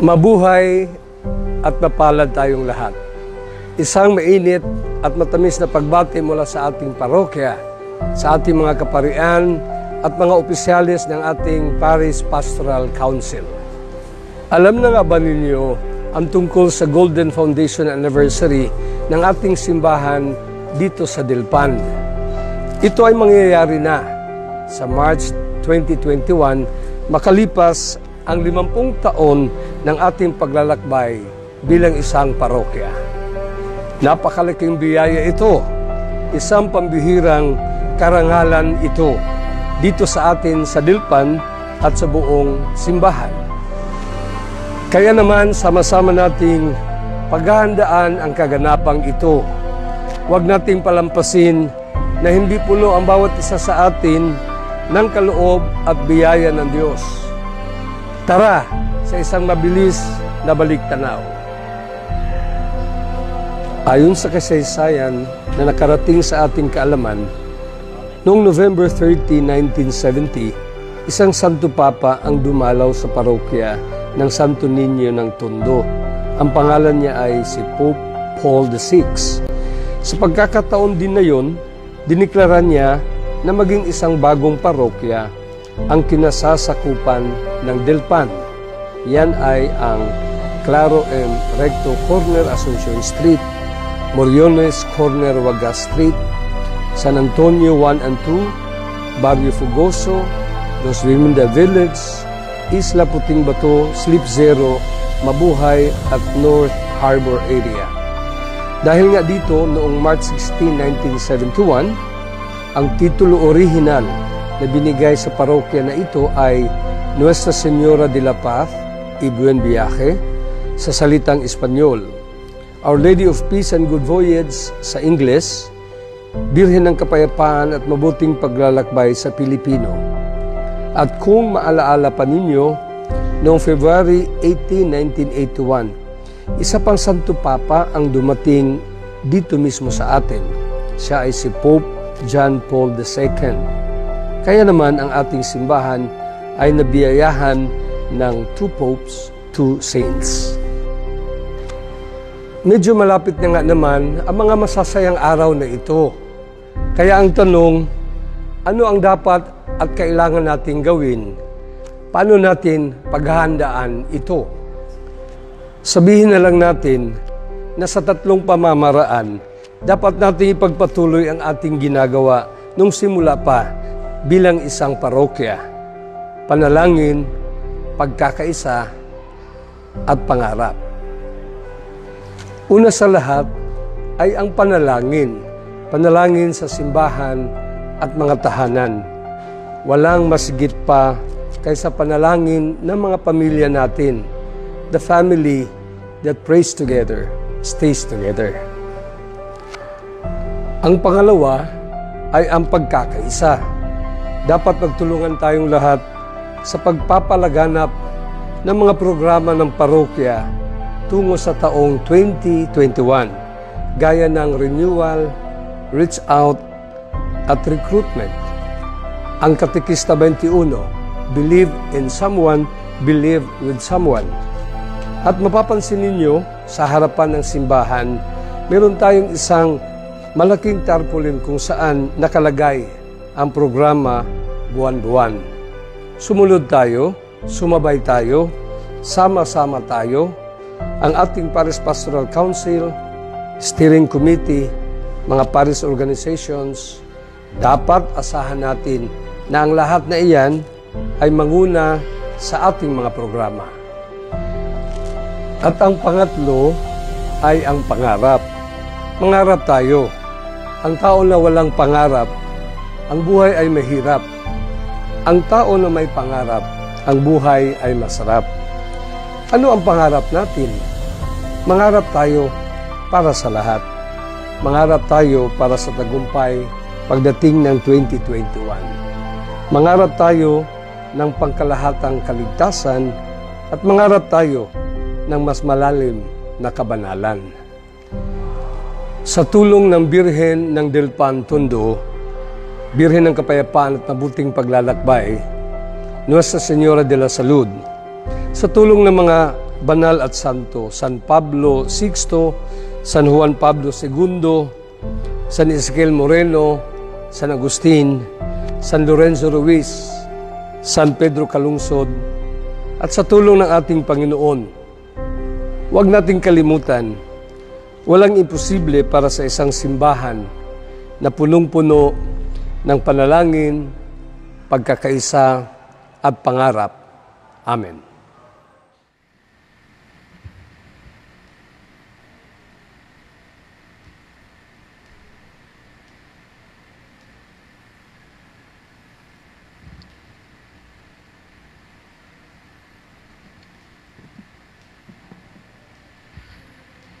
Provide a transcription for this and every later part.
Mabuhay at mapalad tayong lahat. Isang mainit at matamis na pagbati mula sa ating parokya, sa ating mga kaparian at mga opisyalis ng ating Parish Pastoral Council. Alam na nga ba ninyo ang tungkol sa Golden Foundation Anniversary ng ating simbahan dito sa Dilpan? Ito ay mangyayari na sa March 2021 makalipas ang 50 taon ng ating paglalakbay bilang isang parokya. Napakalaking biyaya ito, isang pambihirang karangalan ito dito sa atin sa Dilpan at sa buong simbahan. Kaya naman sama-sama nating paghahandaan ang kaganapang ito. Huwag nating palampasin na hindi puno ang bawat isa sa atin ng kaloob at biyaya ng Diyos. Tara sa isang mabilis na baliktanaw. Ayon sa kasaysayan na nakarating sa ating kaalaman, noong November 30, 1970, isang Santo Papa ang dumalaw sa parokya ng Santo Niño ng Tondo. Ang pangalan niya ay si Pope Paul VI. Sa pagkakataon din na yon, diniklara niya na maging isang bagong parokya ang kinasasakupan ng Dilpan. Yan ay ang Claro M. Recto Corner Asuncion Street, Moriones Corner Wagas Street, San Antonio 1 and 2, Barrio Fugoso, Los Viminda Village, Isla Puting Bato, Slip Zero, Mabuhay at North Harbor area. Dahil nga dito, noong March 16, 1971, ang titulo orihinal na binigay sa parokya na ito ay Nuestra Señora de la Paz y Buen Viaje sa salitang Espanyol, Our Lady of Peace and Good Voyage sa Ingles, Birhen ng Kapayapaan at Mabuting Paglalakbay sa Pilipino. At kung maalaala pa ninyo, noong February 18, 1981, isa pang Santo Papa ang dumating dito mismo sa atin. Siya ay si Pope John Paul II. Kaya naman ang ating simbahan ay nabiyayahan ng 2 popes, 2 saints. Medyo malapit na nga naman ang mga masasayang araw na ito. Kaya ang tanong, ano ang dapat at kailangan nating gawin? Paano natin paghahandaan ito? Sabihin na lang natin na sa 3 pamamaraan, dapat natin ipagpatuloy ang ating ginagawa nung simula pa bilang isang parokya: panalangin, pagkakaisa, at pangarap. Una sa lahat ay ang panalangin. Panalangin sa simbahan at mga tahanan. Walang masigit pa kaysa panalangin ng mga pamilya natin. The family that prays together, stays together. Ang pangalawa ay ang pagkakaisa. Dapat magtulungan tayong lahat sa pagpapalaganap ng mga programa ng parokya tungo sa taong 2021, gaya ng renewal, reach out, at recruitment. Ang Katekista 21, believe in someone, believe with someone. At mapapansin ninyo, sa harapan ng simbahan, meron tayong isang malaking tarpaulin kung saan nakalagay ang programa buwan-buwan. Sumunod tayo, sumabay tayo, sama-sama tayo, ang ating Parish Pastoral Council, Steering Committee, mga Parish Organizations. Dapat asahan natin na ang lahat na iyan ay manguna sa ating mga programa. At ang pangatlo ay ang pangarap. Mangarap tayo. Ang tao na walang pangarap, ang buhay ay mahirap. Ang tao na may pangarap, ang buhay ay masarap. Ano ang pangarap natin? Mangarap tayo para sa lahat. Mangarap tayo para sa tagumpay pagdating ng 2021. Mangarap tayo ng pangkalahatang kaligtasan at mangarap tayo ng mas malalim na kabanalan. Sa tulong ng Birhen ng Dilpan Tondo, Birhen ng Kapayapaan at Mabuting Paglalakbay, Nuestra Señora de la Salud, sa tulong ng mga banal at santo, San Pablo VI, San Juan Pablo II, San Ezequiel Moreno, San Agustin, San Lorenzo Ruiz, San Pedro Calungsod, at sa tulong ng ating Panginoon, huwag nating kalimutan, walang imposible para sa isang simbahan na punong-puno ng panalangin, pagkakaisa at pangarap. Amen.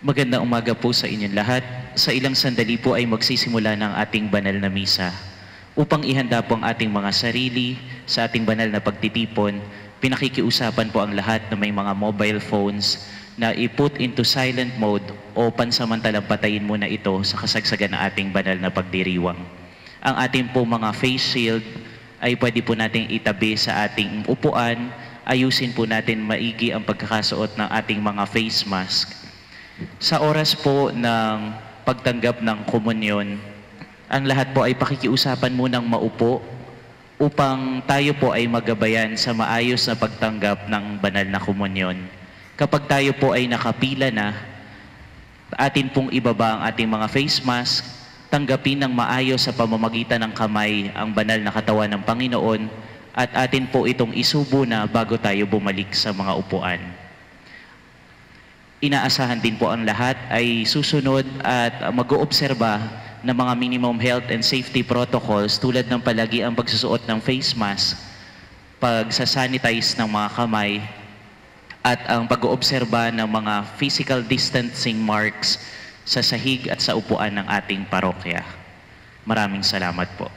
Magandang umaga po sa inyong lahat. Sa ilang sandali po ay magsisimula ng ating banal na misa. Upang ihanda po ang ating mga sarili sa ating banal na pagtitipon, pinakikiusapan po ang lahat na may mga mobile phones na i-put into silent mode o pansamantalang patayin muna ito sa kasagsagan ng ating banal na pagdiriwang. Ang ating po mga face shield ay pwede po nating itabi sa ating upuan. Ayusin po natin maigi ang pagkakasuot ng ating mga face mask. Sa oras po ng pagtanggap ng komunyon, ang lahat po ay pakikiusapan munang maupo upang tayo po ay magabayan sa maayos na pagtanggap ng banal na komunyon. Kapag tayo po ay nakapila na, atin pong ibaba ang ating mga face mask, tanggapin ng maayos sa pamamagitan ng kamay ang banal na katawan ng Panginoon at atin po itong isubo na bago tayo bumalik sa mga upuan. Inaasahan din po ang lahat ay susunod at mag-oobserba ng mga minimum health and safety protocols tulad ng palagi ang pagsusuot ng face mask, pagsasanitize ng mga kamay, at ang pag-oobserba ng mga physical distancing marks sa sahig at sa upuan ng ating parokya. Maraming salamat po.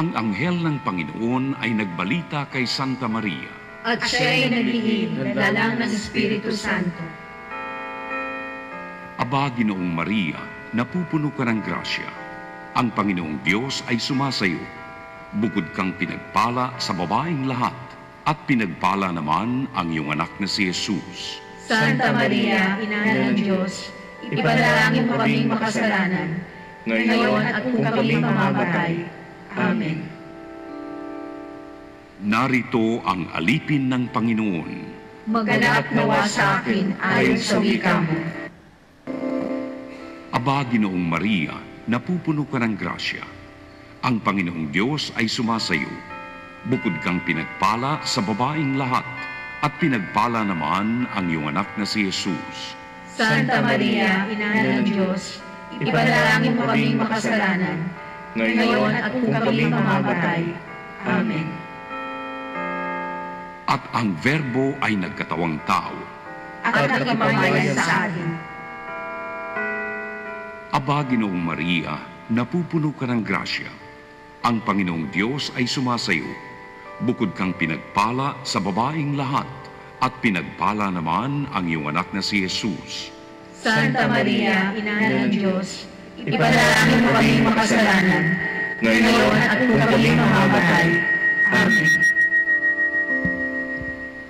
Ang anghel ng Panginoon ay nagbalita kay Santa Maria. At siya ay naglihim ng dalang ng Espiritu Santo. Aba, Ginoong Maria, napupuno ka ng grasya. Ang Panginoong Diyos ay sumasayo. Bukod kang pinagpala sa babaeng lahat, at pinagpala naman ang iyong anak na si Jesus. Santa Maria, Ina ng Diyos, ipanalangin mo kaming makasalanan, ngayon at kung kami mamamatay. Amen. Narito ang alipin ng Panginoon. Maganap nawa sa akin ayon sa wika mo. Aba, Ginoong Maria, napupuno ka ng grasya. Ang Panginoong Diyos ay sumasayo. Bukod kang pinagpala sa babaeng lahat, at pinagpala naman ang iyong anak na si Jesus. Santa Maria, Ina ng Diyos, ipanalangin mo kaming makasalanan, ngayon at kung kami mamamatay. Amen. At ang Verbo ay nagkatawang tao. At nakipamayan sa atin. Aba, Ginoong Maria, napupuno ka ng grasya. Ang Panginoong Diyos ay sumasayo. Bukod kang pinagpala sa babaeng lahat, at pinagpala naman ang iyong anak na si Jesus. Santa Maria, Ina ng Diyos, ipanalangin mo kaming makasalanan, ngayon at kung kami mamamatay. Amen.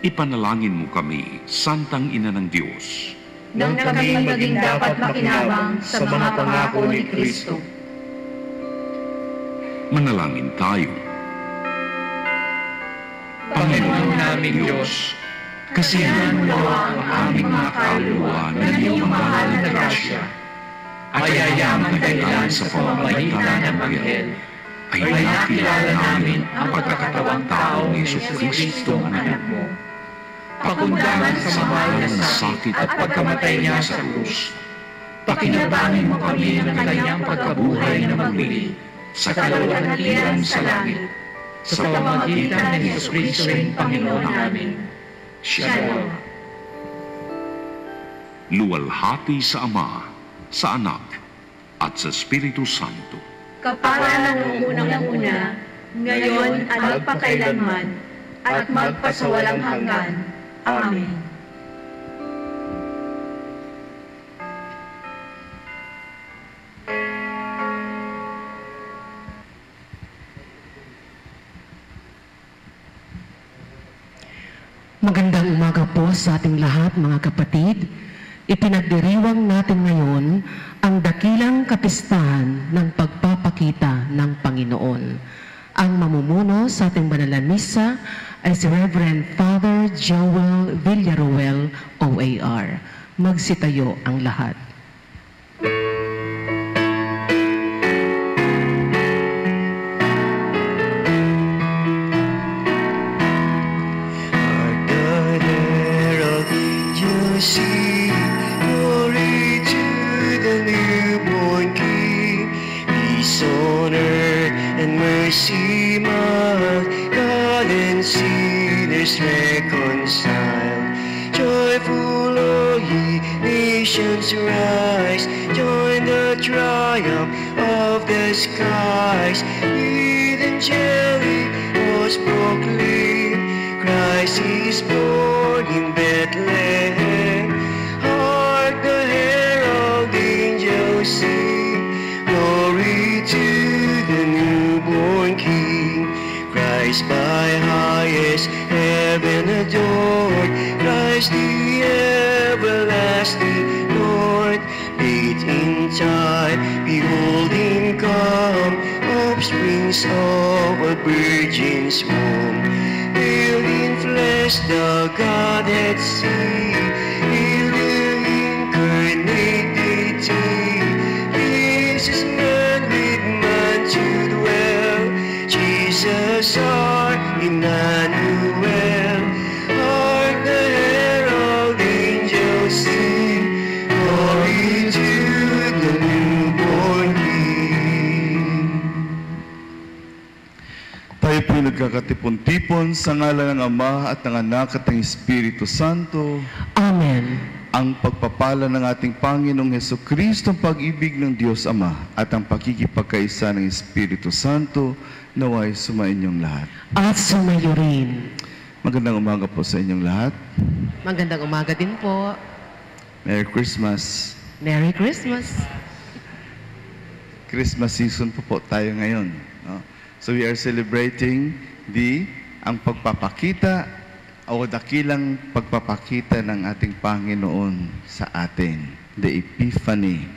Ipanalangin mo kami, Santang Ina ng Diyos, nang kami maging dapat makinabang sa mga pangako ni Kristo. Manalangin tayo. Panginoon naming Diyos, kasiyahan mo ang aming mga kaluluwa ng iyong mahal na grasya, at ayayaman kailan sa pamamagitan ng anghel, ay nakilala namin ang pagkakatawang tao ni Jesucristo ang anak mo, pakundangan sa mahalan ng sakit at pagkamatay niya sa krus. Pakinabangin mo kami ng kanyang pagkabuhay na muli sa kaluwalhatian sa langit, sa pamamagitan ng Jesucristo'y Panginoon namin. Shalom. Luwalhati sa Ama, sa Anak, at sa Espiritu Santo. Kapara ng unang-una, ngayon at magpakailanman, at magpasawalang hanggan. Amen. Magandang umaga po sa ating lahat, mga kapatid. Ipinagdiriwang natin ngayon ang dakilang kapistahan ng pagpapakita ng Panginoon. Ang mamumuno sa ating banal na misa ay si Reverend Father Joel Villaruel, OAR. Magsitayo ang lahat. Sing glory to the newborn King, peace on earth and mercy mild, God and sinners reconciled. Joyful all ye nations rise, join the triumph of the skies. With angelic was proclaimed, Christ is born in Bethlehem. Sing glory to the newborn King, Christ by highest heaven adored, Christ the everlasting Lord. Late in time, behold him come, offsprings of a virgin's womb. Hail in flesh the Godhead see, hail the incarnate deity. Jesus, man with man to dwell, Jesus our Emmanuel. Hark the herald angels sing, glory to the newborn King. Tayo po'y nagkakatipon-tipon sa ngalan ng Ama at ng Anak at ng Espiritu Santo. Amen. Ang pagpapala ng ating Panginoong Hesukristo, ang pag-ibig ng Diyos Ama at ang pakikipagkaisa ng Espiritu Santo naway sumainyong lahat. At sumayo rin. Magandang umaga po sa inyong lahat. Magandang umaga din po. Merry Christmas. Merry Christmas. Christmas season po tayo ngayon. No? So we are celebrating ang pagpapakita o dakilang pagpapakita ng ating Panginoon sa atin, the Epiphany.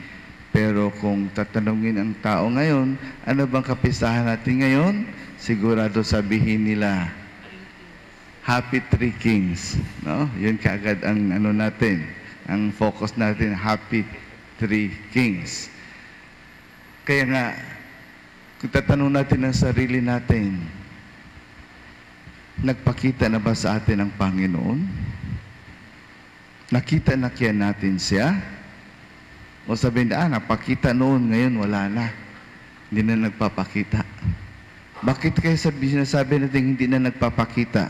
Pero kung tatanungin ang tao ngayon, ano bang kapistahan natin ngayon? Sigurado sabihin nila, Happy Three Kings. No? Yun kaagad ang natin, ang focus natin, Happy Three Kings. Kaya nga, kung tatanong natin ang sarili natin, nagpakita na ba sa atin ang Panginoon? Nakita na kaya natin siya? O sabihin na, napakita noon, ngayon wala na. Hindi na nagpapakita. Bakit kaya sinasabi natin hindi na nagpapakita?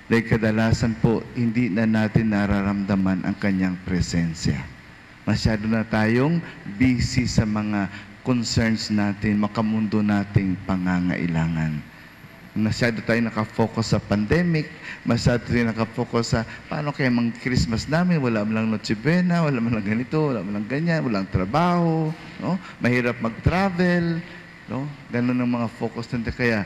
Dahil kadalasan po, hindi na natin nararamdaman ang kanyang presensya. Masyado na tayong busy sa mga concerns natin, makamundo nating pangangailangan. Masyado tayo nakafocus sa pandemic, masyado tayo nakafocus sa paano kaya Christmas namin, wala man lang Noche Buena, wala man lang ganito, wala man lang ganyan, walang trabaho, no? Mahirap mag-travel, no? Ganun ang mga focus natin. Kaya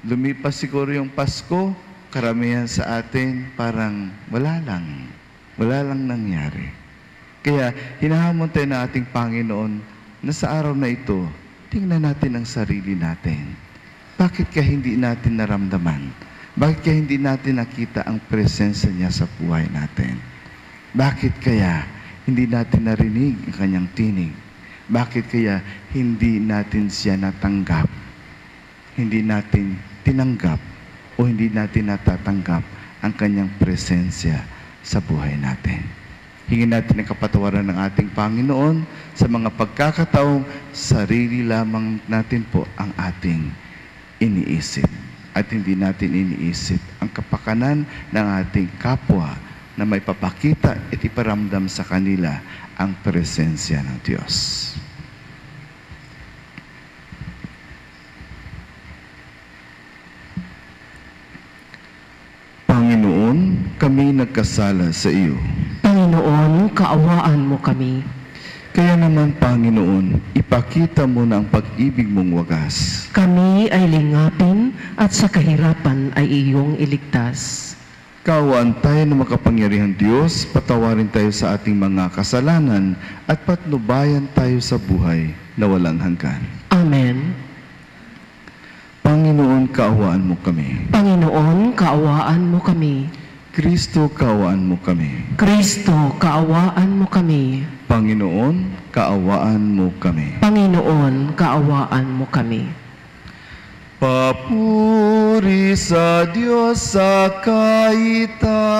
lumipas siguro yung Pasko, karamihan sa atin parang wala lang nangyari. Kaya hinahamon tayo ng ating Panginoon na sa araw na ito, tingnan natin ang sarili natin. Bakit kaya hindi natin naramdaman? Bakit kaya hindi natin nakita ang presensya niya sa buhay natin? Bakit kaya hindi natin narinig ang kanyang tinig? Bakit kaya hindi natin siya natanggap? Hindi natin tinanggap o hindi natin natatanggap ang kanyang presensya sa buhay natin. Hingin natin ang kapatawaran ng ating Panginoon sa mga pagkakataong sarili lamang natin po ang ating iniisip. At hindi natin iniisip ang kapakanan ng ating kapwa na may papakita at iparamdam sa kanila ang presensya ng Diyos. Panginoon, kami nagkasala sa iyo. Panginoon, kaawaan mo kami. Kaya naman, Panginoon, ipakita mo na ang pag-ibig mong wagas. Kami ay lingapin at sa kahirapan ay iyong iligtas. Kaawaan tayo ng makapangyarihang Diyos, patawarin tayo sa ating mga kasalanan at patnubayan tayo sa buhay na walang hanggan. Amen. Panginoon, kaawaan mo kami. Panginoon, kaawaan mo kami. Kristo, kaawaan mo kami. Kristo, kaawaan mo kami. Panginoon, kaawaan mo kami. Panginoon, kaawaan mo kami. Papuri sa Diyos sa kaitaasan.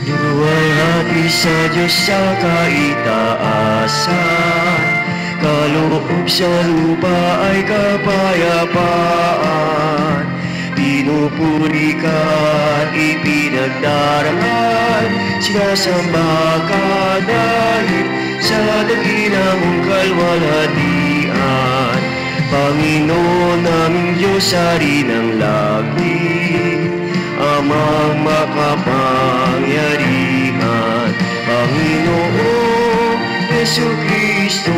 Luwalhati sa Diyos sa kaitaasan, kaloob sa lupa ay kapayapaan. Pinupuri ka at ipinagdarangal, sinasamba ka dahil sa dakila mong kalwalhatian. Panginoon naming Diyos, Hari ng langit, Amang makapangyarihan, Panginoon Jesucristo,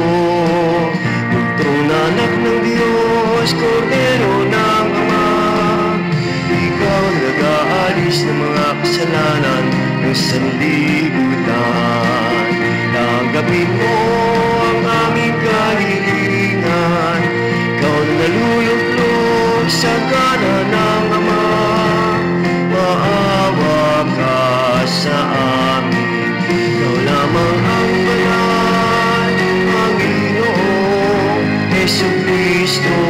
buktong anak ng Diyos, Kordero ng Ama. Ikaw nag-aalis ng mga kasalanan ng sanlibutan. Tanggapin mo ang aming kahilingan, ikaw na naluluklog sa kanan ng Ama. Maawa ka sa amin, ikaw lamang ang banal, Panginoon Jesucristo,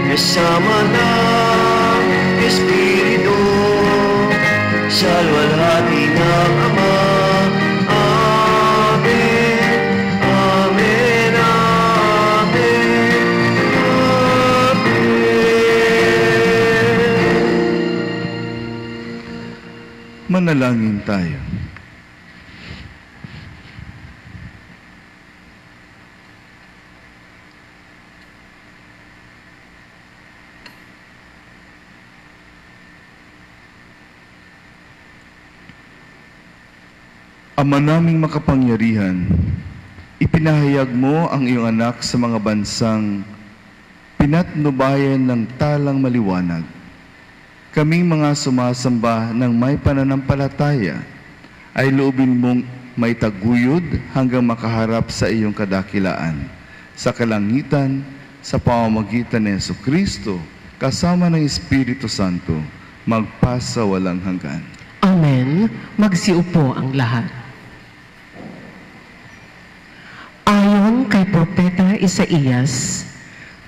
kasama ng Espiritu, sa luwalhati ng Ama. Amen, amen, amen, amen. Manalangin tayo. Ama naming makapangyarihan, ipinahayag mo ang iyong anak sa mga bansang pinatnubayan ng talang maliwanag. Kaming mga sumasamba ng may pananampalataya ay loobin mong may taguyod hanggang makaharap sa iyong kadakilaan, sa kalangitan, sa pamamagitan ni Jesucristo, kasama ng Espiritu Santo, magpasa walang hanggan. Amen. Magsiupo ang lahat. Ayon kay Propeta Isaías,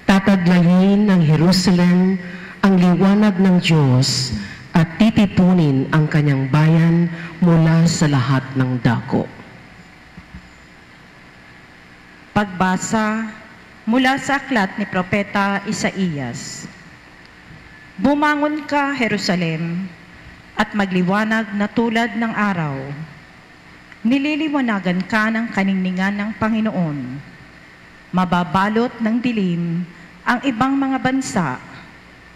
tataglayin ng Jerusalem ang liwanag ng Diyos at titipunin ang kanyang bayan mula sa lahat ng dako. Pagbasa mula sa aklat ni Propeta Isaías. Bumangon ka, Jerusalem, at magliwanag na tulad ng araw. Nililiwanagan ka ng kaningningan ng Panginoon. Mababalot ng dilim ang ibang mga bansa,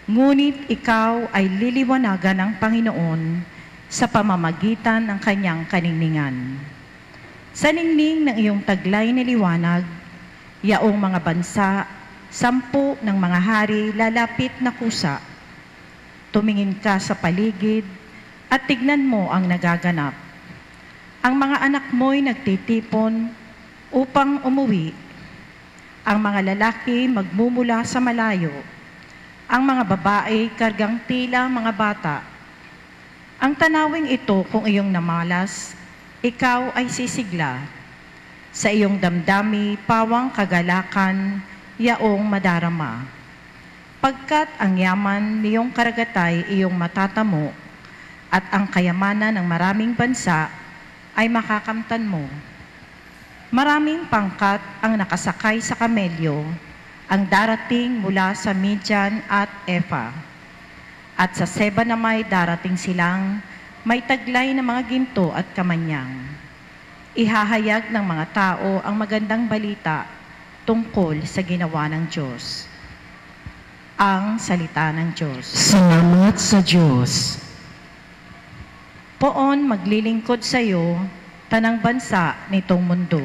ngunit ikaw ay liliwanagan ng Panginoon sa pamamagitan ng kanyang kaningningan. Sa ningning ng iyong taglay na liwanag, yaong mga bansa, 10 ng mga hari lalapit na kusa. Tumingin ka sa paligid at tignan mo ang nagaganap. Ang mga anak mo'y nagtitipon upang umuwi. Ang mga lalaki magmumula sa malayo. Ang mga babae kargang tila mga bata. Ang tanawing ito kung iyong namalas, ikaw ay sisigla. Sa iyong damdami, pawang kagalakan, yaong madarama. Pagkat ang yaman niyong karagatay iyong matatamo, at ang kayamanan ng maraming bansa ay makakamtan mo. Maraming pangkat ang nakasakay sa kamelyo, ang darating mula sa Midian at Efa. At sa Seba na may darating silang may taglay na mga ginto at kamanyang. Ihahayag ng mga tao ang magandang balita tungkol sa ginawa ng Diyos. Ang salita ng Diyos. Salamat sa Diyos. Poon maglilingkod sa iyo, tanang bansa nitong mundo.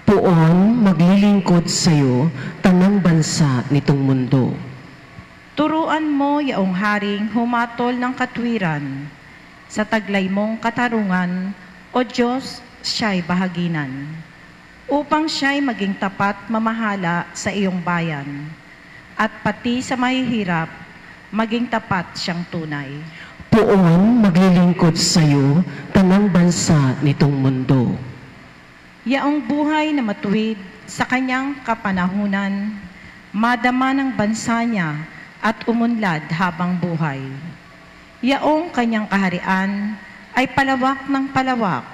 Poon maglilingkod sa iyo, tanang bansa nitong mundo. Turuan mo yaong haring humatol ng katwiran. Sa taglay mong katarungan, O Diyos, siya'y bahaginan. Upang siya'y maging tapat mamahala sa iyong bayan. At pati sa mahihirap, maging tapat siyang tunay. Poon maglilingkod sa iyo, tanang bansa nitong mundo. Yaong buhay na matuwid sa kanyang kapanahunan, madama ng bansa niya at umunlad habang buhay. Yaong kanyang kaharian ay palawak ng palawak,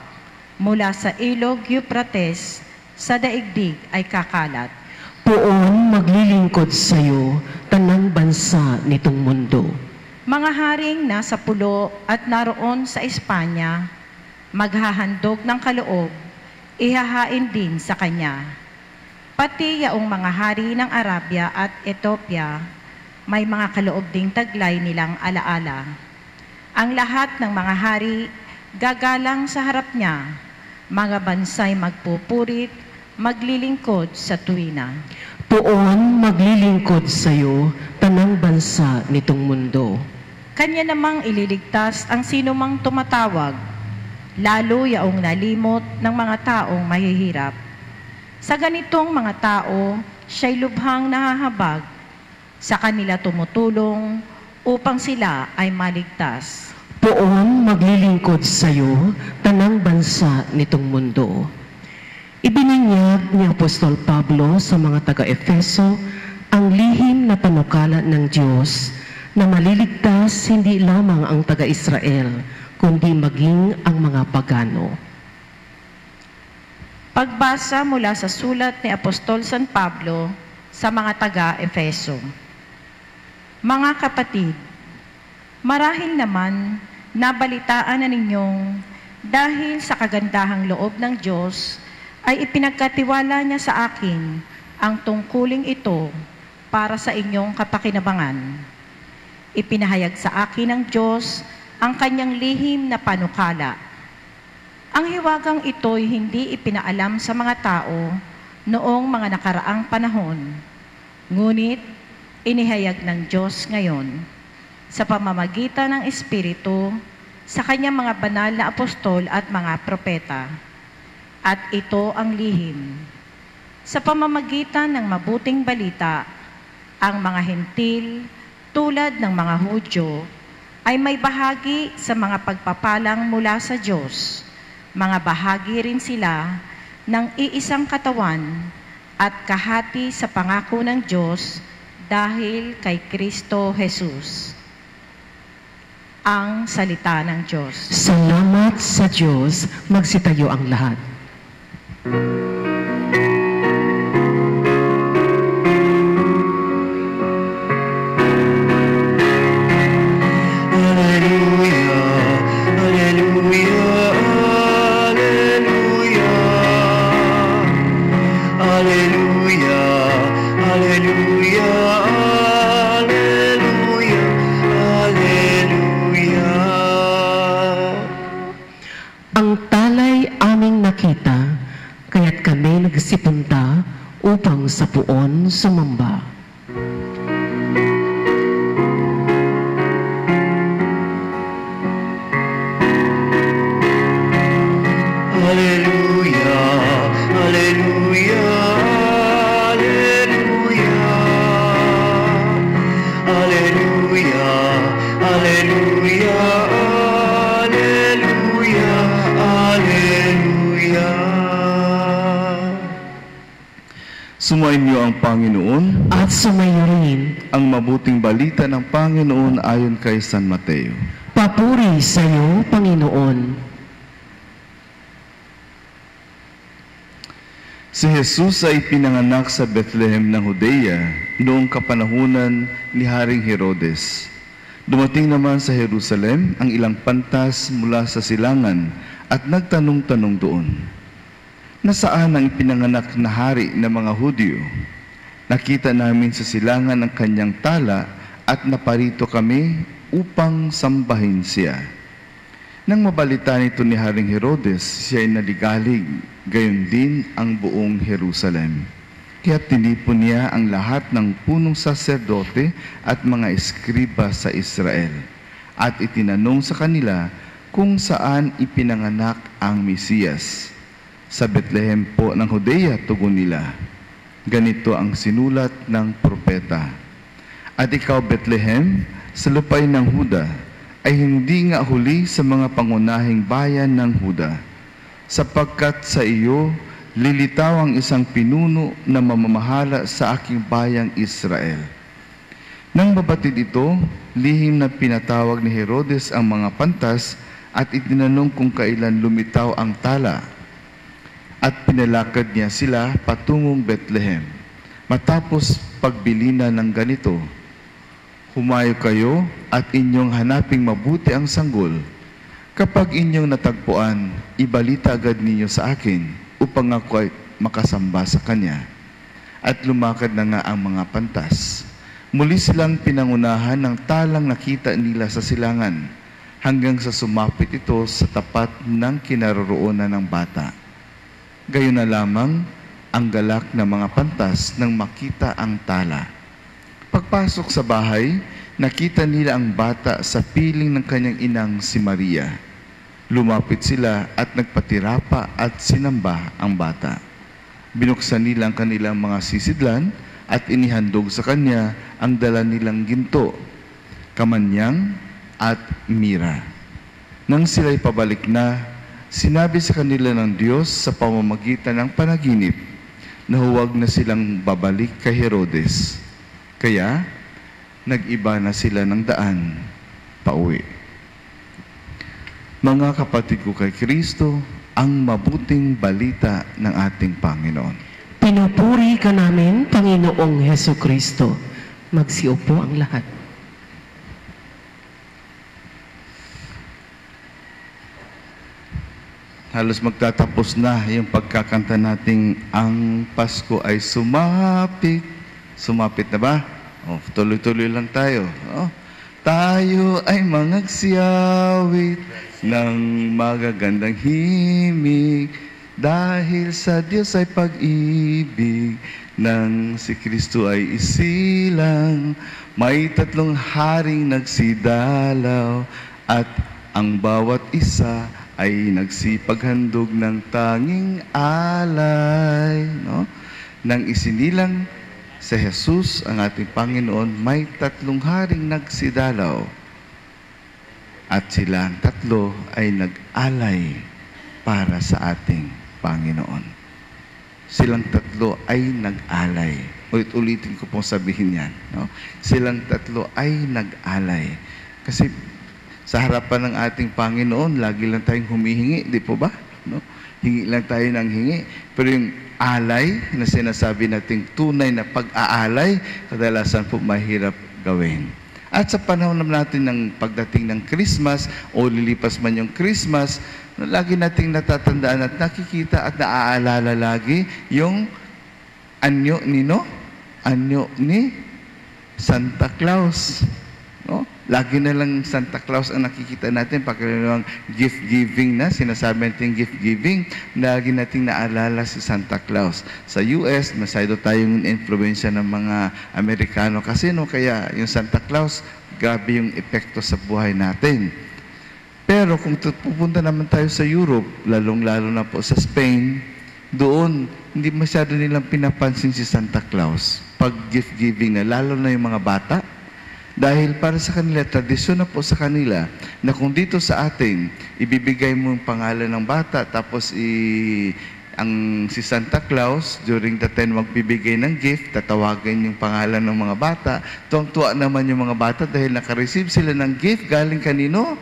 mula sa ilog Euphrates sa daigdig ay kakalat. Poon maglilingkod sa iyo, tanang bansa nitong mundo. Mga haring nasa pulo at naroon sa Espanya, maghahandog ng kaloob, ihahain din sa kanya. Pati yaong mga hari ng Arabia at Ethiopia, may mga kaloob ding taglay nilang alaala. Ang lahat ng mga hari gagalang sa harap niya, mga bansay magpupurit, maglilingkod sa tuwina. Poon maglilingkod sa iyo, tanang bansa nitong mundo. Kanya namang ililigtas ang sinumang tumatawag, lalo yaong nalimot ng mga taong mahihirap. Sa ganitong mga tao, siya'y lubhang nahahabag, sa kanila tumutulong upang sila ay maligtas. Poon maglilingkod sa iyo, tanang bansa nitong mundo. Ibininyag ni Apostol Pablo sa mga taga-Efeso ang lihim na panukala ng Diyos na maliligtas hindi lamang ang taga-Israel, kundi maging ang mga pagano. Pagbasa mula sa sulat ni Apostol San Pablo sa mga taga-Efeso. Mga kapatid, marahil naman nabalitaan na ninyong dahil sa kagandahang loob ng Diyos ay ipinagkatiwala niya sa akin ang tungkuling ito para sa inyong kapakinabangan. Ipinahayag sa akin ng Diyos ang kanyang lihim na panukala. Ang hiwagang ito'y hindi ipinaalam sa mga tao noong mga nakaraang panahon, ngunit inihayag ng Diyos ngayon sa pamamagitan ng Espiritu sa kanyang mga banal na apostol at mga propeta. At ito ang lihim. Sa pamamagitan ng mabuting balita, ang mga hentil tulad ng mga Hudyo ay may bahagi sa mga pagpapalang mula sa Diyos. Mga bahagi rin sila ng iisang katawan at kahati sa pangako ng Diyos dahil kay Kristo Jesus. Ang salita ng Diyos. Salamat sa Diyos. Magsitayo ang lahat. Nagsipunta upang sa puon sumamba. Alleluia, alleluia, alleluia, alleluia, alleluia, alleluia. Sumainyo ang Panginoon at sumayo rin. ang mabuting balita ng Panginoon ayon kay San Mateo. Papuri sa iyo, Panginoon. Si Jesus ay pinanganak sa Bethlehem ng Judea noong kapanahunan ni Haring Herodes. Dumating naman sa Jerusalem ang ilang pantas mula sa silangan at nagtanong-tanong doon, nasaan ang pinanganak na hari ng mga Hudyo? Nakita namin sa silangan ang kanyang tala at naparito kami upang sambahin siya. Nang mabalita nito ni Haring Herodes, siya ay naligalig, gayon din ang buong Jerusalem. Kaya tinipon niya ang lahat ng punong saserdote at mga eskriba sa Israel at itinanong sa kanila kung saan ipinanganak ang Mesiyas. Sa Bethlehem po ng Judea, tugon nila. Ganito ang sinulat ng propeta. At ikaw, Bethlehem, sa lupay ng Huda, ay hindi nga huli sa mga pangunahing bayan ng Huda, sapagkat sa iyo lilitaw ang isang pinuno na mamamahala sa aking bayang Israel. Nang mabatid ito, lihim na pinatawag ni Herodes ang mga pantas at itinanong kung kailan lumitaw ang tala. At pinalakad niya sila patungong Bethlehem. Matapos pagbilina ng ganito, humayo kayo at inyong hanaping mabuti ang sanggol. Kapag inyong natagpuan, ibalita agad ninyo sa akin upang ako ay makasamba sa kanya. At lumakad na nga ang mga pantas. Muli silang pinangunahan ng talang nakita nila sa silangan hanggang sa sumapit ito sa tapat ng kinaroroonan ng bata. Gayon na lamang ang galak ng mga pantas nang makita ang tala. Pagpasok sa bahay, nakita nila ang bata sa piling ng kanyang inang si Maria. Lumapit sila at nagpatirapa at sinamba ang bata. Binuksan nila ang kanilang mga sisidlan at inihandog sa kanya ang dala nilang ginto, kamanyang at mira. Nang sila'y pabalik na, sinabi sa kanila ng Diyos sa pamamagitan ng panaginip na huwag na silang babalik kay Herodes. Kaya, nag-iba na sila ng daan pauwi. Mga kapatid ko kay Kristo, ang mabuting balita ng ating Panginoon. Pinupuri ka namin, Panginoong Heso Kristo. Magsiupo ang lahat. Halos magtatapos na yung pagkakanta nating ang Pasko ay sumapit. Sumapit na ba? Oh, tuloy-tuloy lang tayo. Oh, tayo ay mangagsiyawit ng magagandang himig dahil sa Diyos ay pag-ibig nang si Kristo ay isilang. May tatlong haring nagsidalaw at ang bawat isa ay nagsipaghandog ng tanging alay. No? Nang isinilang sa Jesus, ang ating Panginoon, may tatlong haring nagsidalaw. At silang tatlo ay nag-alay para sa ating Panginoon. Silang tatlo ay nag-alay. Ulit-ulitin ko pong sabihin yan. No? Silang tatlo ay nag-alay. Kasi sa harapan ng ating Panginoon, lagi lang tayong humihingi, di po ba? No? Hingi lang tayo ng hingi. Pero yung alay na sinasabi nating tunay na pag-aalay, kadalasan po mahirap gawin. At sa panahon natin ng pagdating ng Christmas o lilipas man yung Christmas, lagi nating natatandaan at nakikita at naaalala lagi yung anyo ni Santa Claus. No? Lagi na lang Santa Claus ang nakikita natin pagkakaroon ng gift giving na, sinasabi natin gift giving, lagi nating naalala si Santa Claus. Sa US, masyado tayong influensya ng mga Amerikano kasi no, kaya yung Santa Claus, grabe yung epekto sa buhay natin. Pero kung pupunta naman tayo sa Europe, lalong-lalo na po sa Spain, doon, hindi masyado nilang pinapansin si Santa Claus pag gift giving na, lalo na yung mga bata. Dahil para sa kanila, tradisyon na po sa kanila, na kung dito sa atin, ibibigay mo yung pangalan ng bata, tapos si Santa Claus, during the time magbibigay ng gift, tatawagin yung pangalan ng mga bata. Tuwang-tuwa naman yung mga bata dahil nakareceive sila ng gift galing kanino?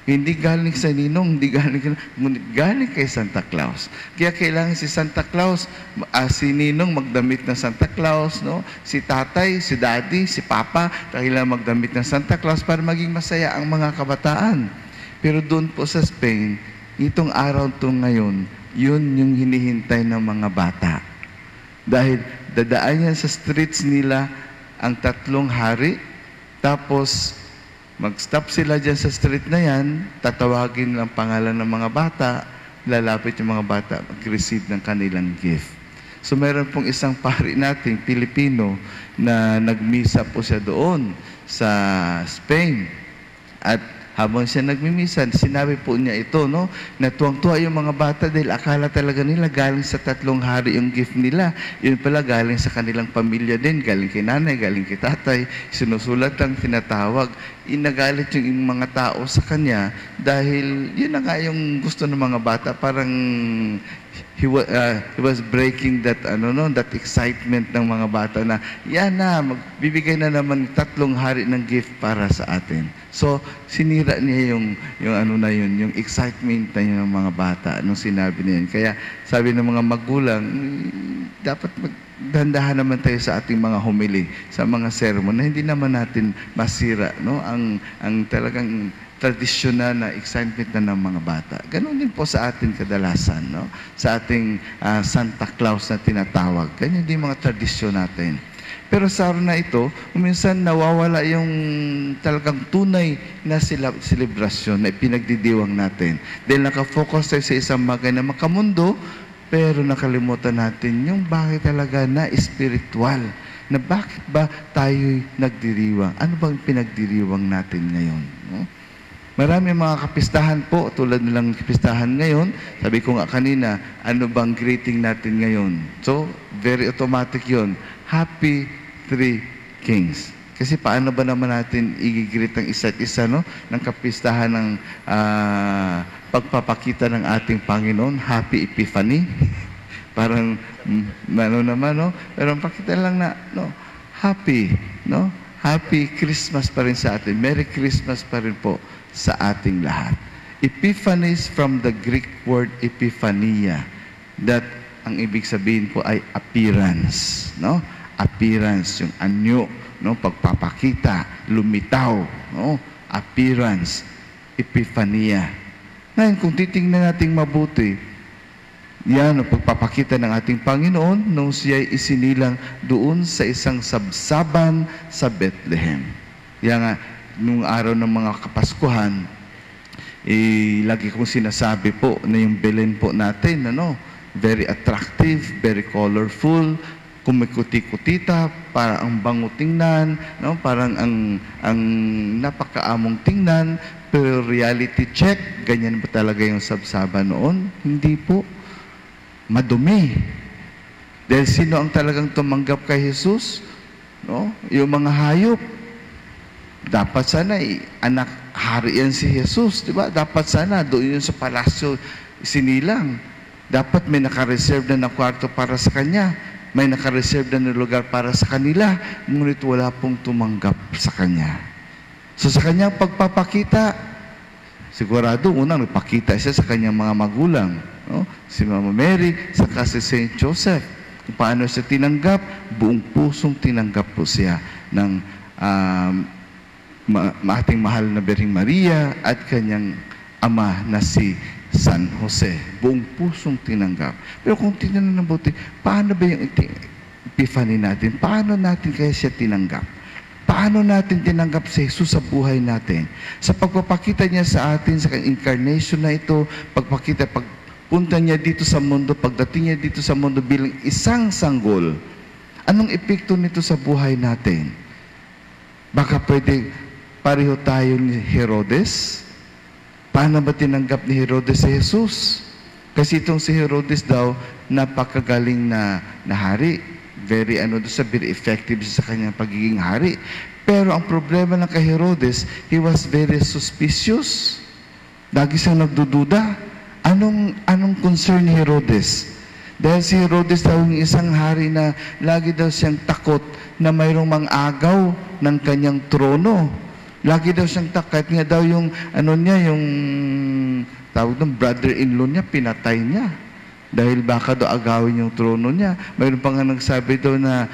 Hindi galing sa ninong, hindi galing kay Santa Claus. Kaya kailangan si Santa Claus, si ninong magdamit ng Santa Claus, no? Si tatay, si daddy, si papa, kailangan magdamit ng Santa Claus para maging masaya ang mga kabataan. Pero doon po sa Spain, itong araw to ngayon, yun yung hinihintay ng mga bata. Dahil dadaan yan sa streets nila ang 3 hari, tapos mag-stop sila dyan sa street na yan, tatawagin ang pangalan ng mga bata, lalapit yung mga bata, mag-receive ng kanilang gift. So meron pong isang pari nating Pilipino na nagmisa po siya doon sa Spain. At habang siya nagmimisa, sinabi po niya ito, no? Na tuwang-tuwa yung mga bata dahil akala talaga nila galing sa 3 hari yung gift nila. Yun pala galing sa kanilang pamilya din, galing kay nanay, galing kay tatay. Sinusulat lang, tinatawag. Inagalit yung mga tao sa kanya dahil yun na nga yung gusto ng mga bata. Parang he was breaking that that excitement ng mga bata na yan na, magbibigay na naman 3 hari ng gift para sa atin. So sinira niya yung excitement na yun ng mga bata nung sinabi niya yun. Kaya sabi ng mga magulang, dapat dandahan naman tayo sa ating mga homily, sa mga sermon na hindi naman natin masira, no, ang talagang tradisyonal na excitement na ng mga bata. Ganon din po sa atin kadalasan, no? Sa ating Santa Claus na tinatawag. Ganyan din mga tradisyon natin. Pero sa araw na ito, minsan nawawala yung talagang tunay na selebrasyon na ipinagdidiwang natin. Dahil nakafocus tayo sa isang bagay na makamundo, pero nakalimutan natin yung bakit talaga na spiritual. Na bakit ba tayo'y nagdiriwang? Ano bang pinagdiriwang natin ngayon? No? Marami mga kapistahan po, tulad nilang kapistahan ngayon. Sabi ko nga kanina, ano bang greeting natin ngayon? So, very automatic yun. Happy Three Kings. Kasi paano ba naman natin i-greet ang isa't isa, no? Ng kapistahan ng pagpapakita ng ating Panginoon. Happy Epiphany. Parang, naman, no? Pero pakita lang na, no? Happy, no? Happy Christmas pa rin sa atin. Merry Christmas pa rin po sa ating lahat. Epiphany is from the Greek word epiphania. That, ang ibig sabihin po ay appearance, no? Appearance, yung anyo, no? Pagpapakita, lumitaw, no? Appearance, epiphania. Ngayon, kung titingnan natin mabuti, yan ang pagpapakita ng ating Panginoon nung siya'y isinilang doon sa isang sabsaban sa Bethlehem. Yan nga, nung araw ng mga Kapaskuhan, lagi kong sinasabi po na yung Belen po natin, very attractive, very colorful, kumikuti-kutita, para ang bango tingnan, no? Parang ang napakaamong tingnan, pero reality check, ganyan ba talaga yung sabsaban noon? Hindi po. Madumi. Dahil sino ang talagang tumanggap kay Jesus? No? Yung mga hayop. Dapat sana anak hari yan si Jesus, di ba? Dapat sana doon yun sa palasyo sinilang. Dapat may naka-reserve na kwarto para sa kanya. May naka-reserve na lugar para sa kanila. Ngunit wala pong tumanggap sa kanya. So sa kanyang pagpapakita, sigurado unang nagpakita siya sa kanyang mga magulang. No? Si Mama Mary, saka si Saint Joseph. Kung paano siya tinanggap, buong pusong tinanggap po siya ng ating mahal na Birheng Maria at kanyang ama na si San Jose. Buong pusong tinanggap. Pero kung tingnan na mabuti, paano ba yung epiphany natin? Paano natin kaya siya tinanggap? Paano natin tinanggap si Jesus sa buhay natin? Sa pagpapakita niya sa atin, sa incarnation na ito, pagpunta niya dito sa mundo, pagdating niya dito sa mundo bilang isang sanggol, anong epekto nito sa buhay natin? Baka pwede pareho tayo ni Herodes. Paano ba tinanggap ni Herodes si Jesus? Kasi itong si Herodes daw, napakagaling na hari. Very effective sa kanyang pagiging hari. Pero ang problema ng kay Herodes, he was very suspicious. Lagi siyang nagdududa. Anong concern ni Herodes? Dahil si Herodes daw yung isang hari na lagi daw siyang takot na mayroong mang-agaw ng kanyang trono. Lagi daw siyang takot. Nga daw yung, yung tawag ng brother-in-law niya, pinatay niya. Dahil baka daw agawin yung trono niya. Mayroon pa nga nagsabi daw na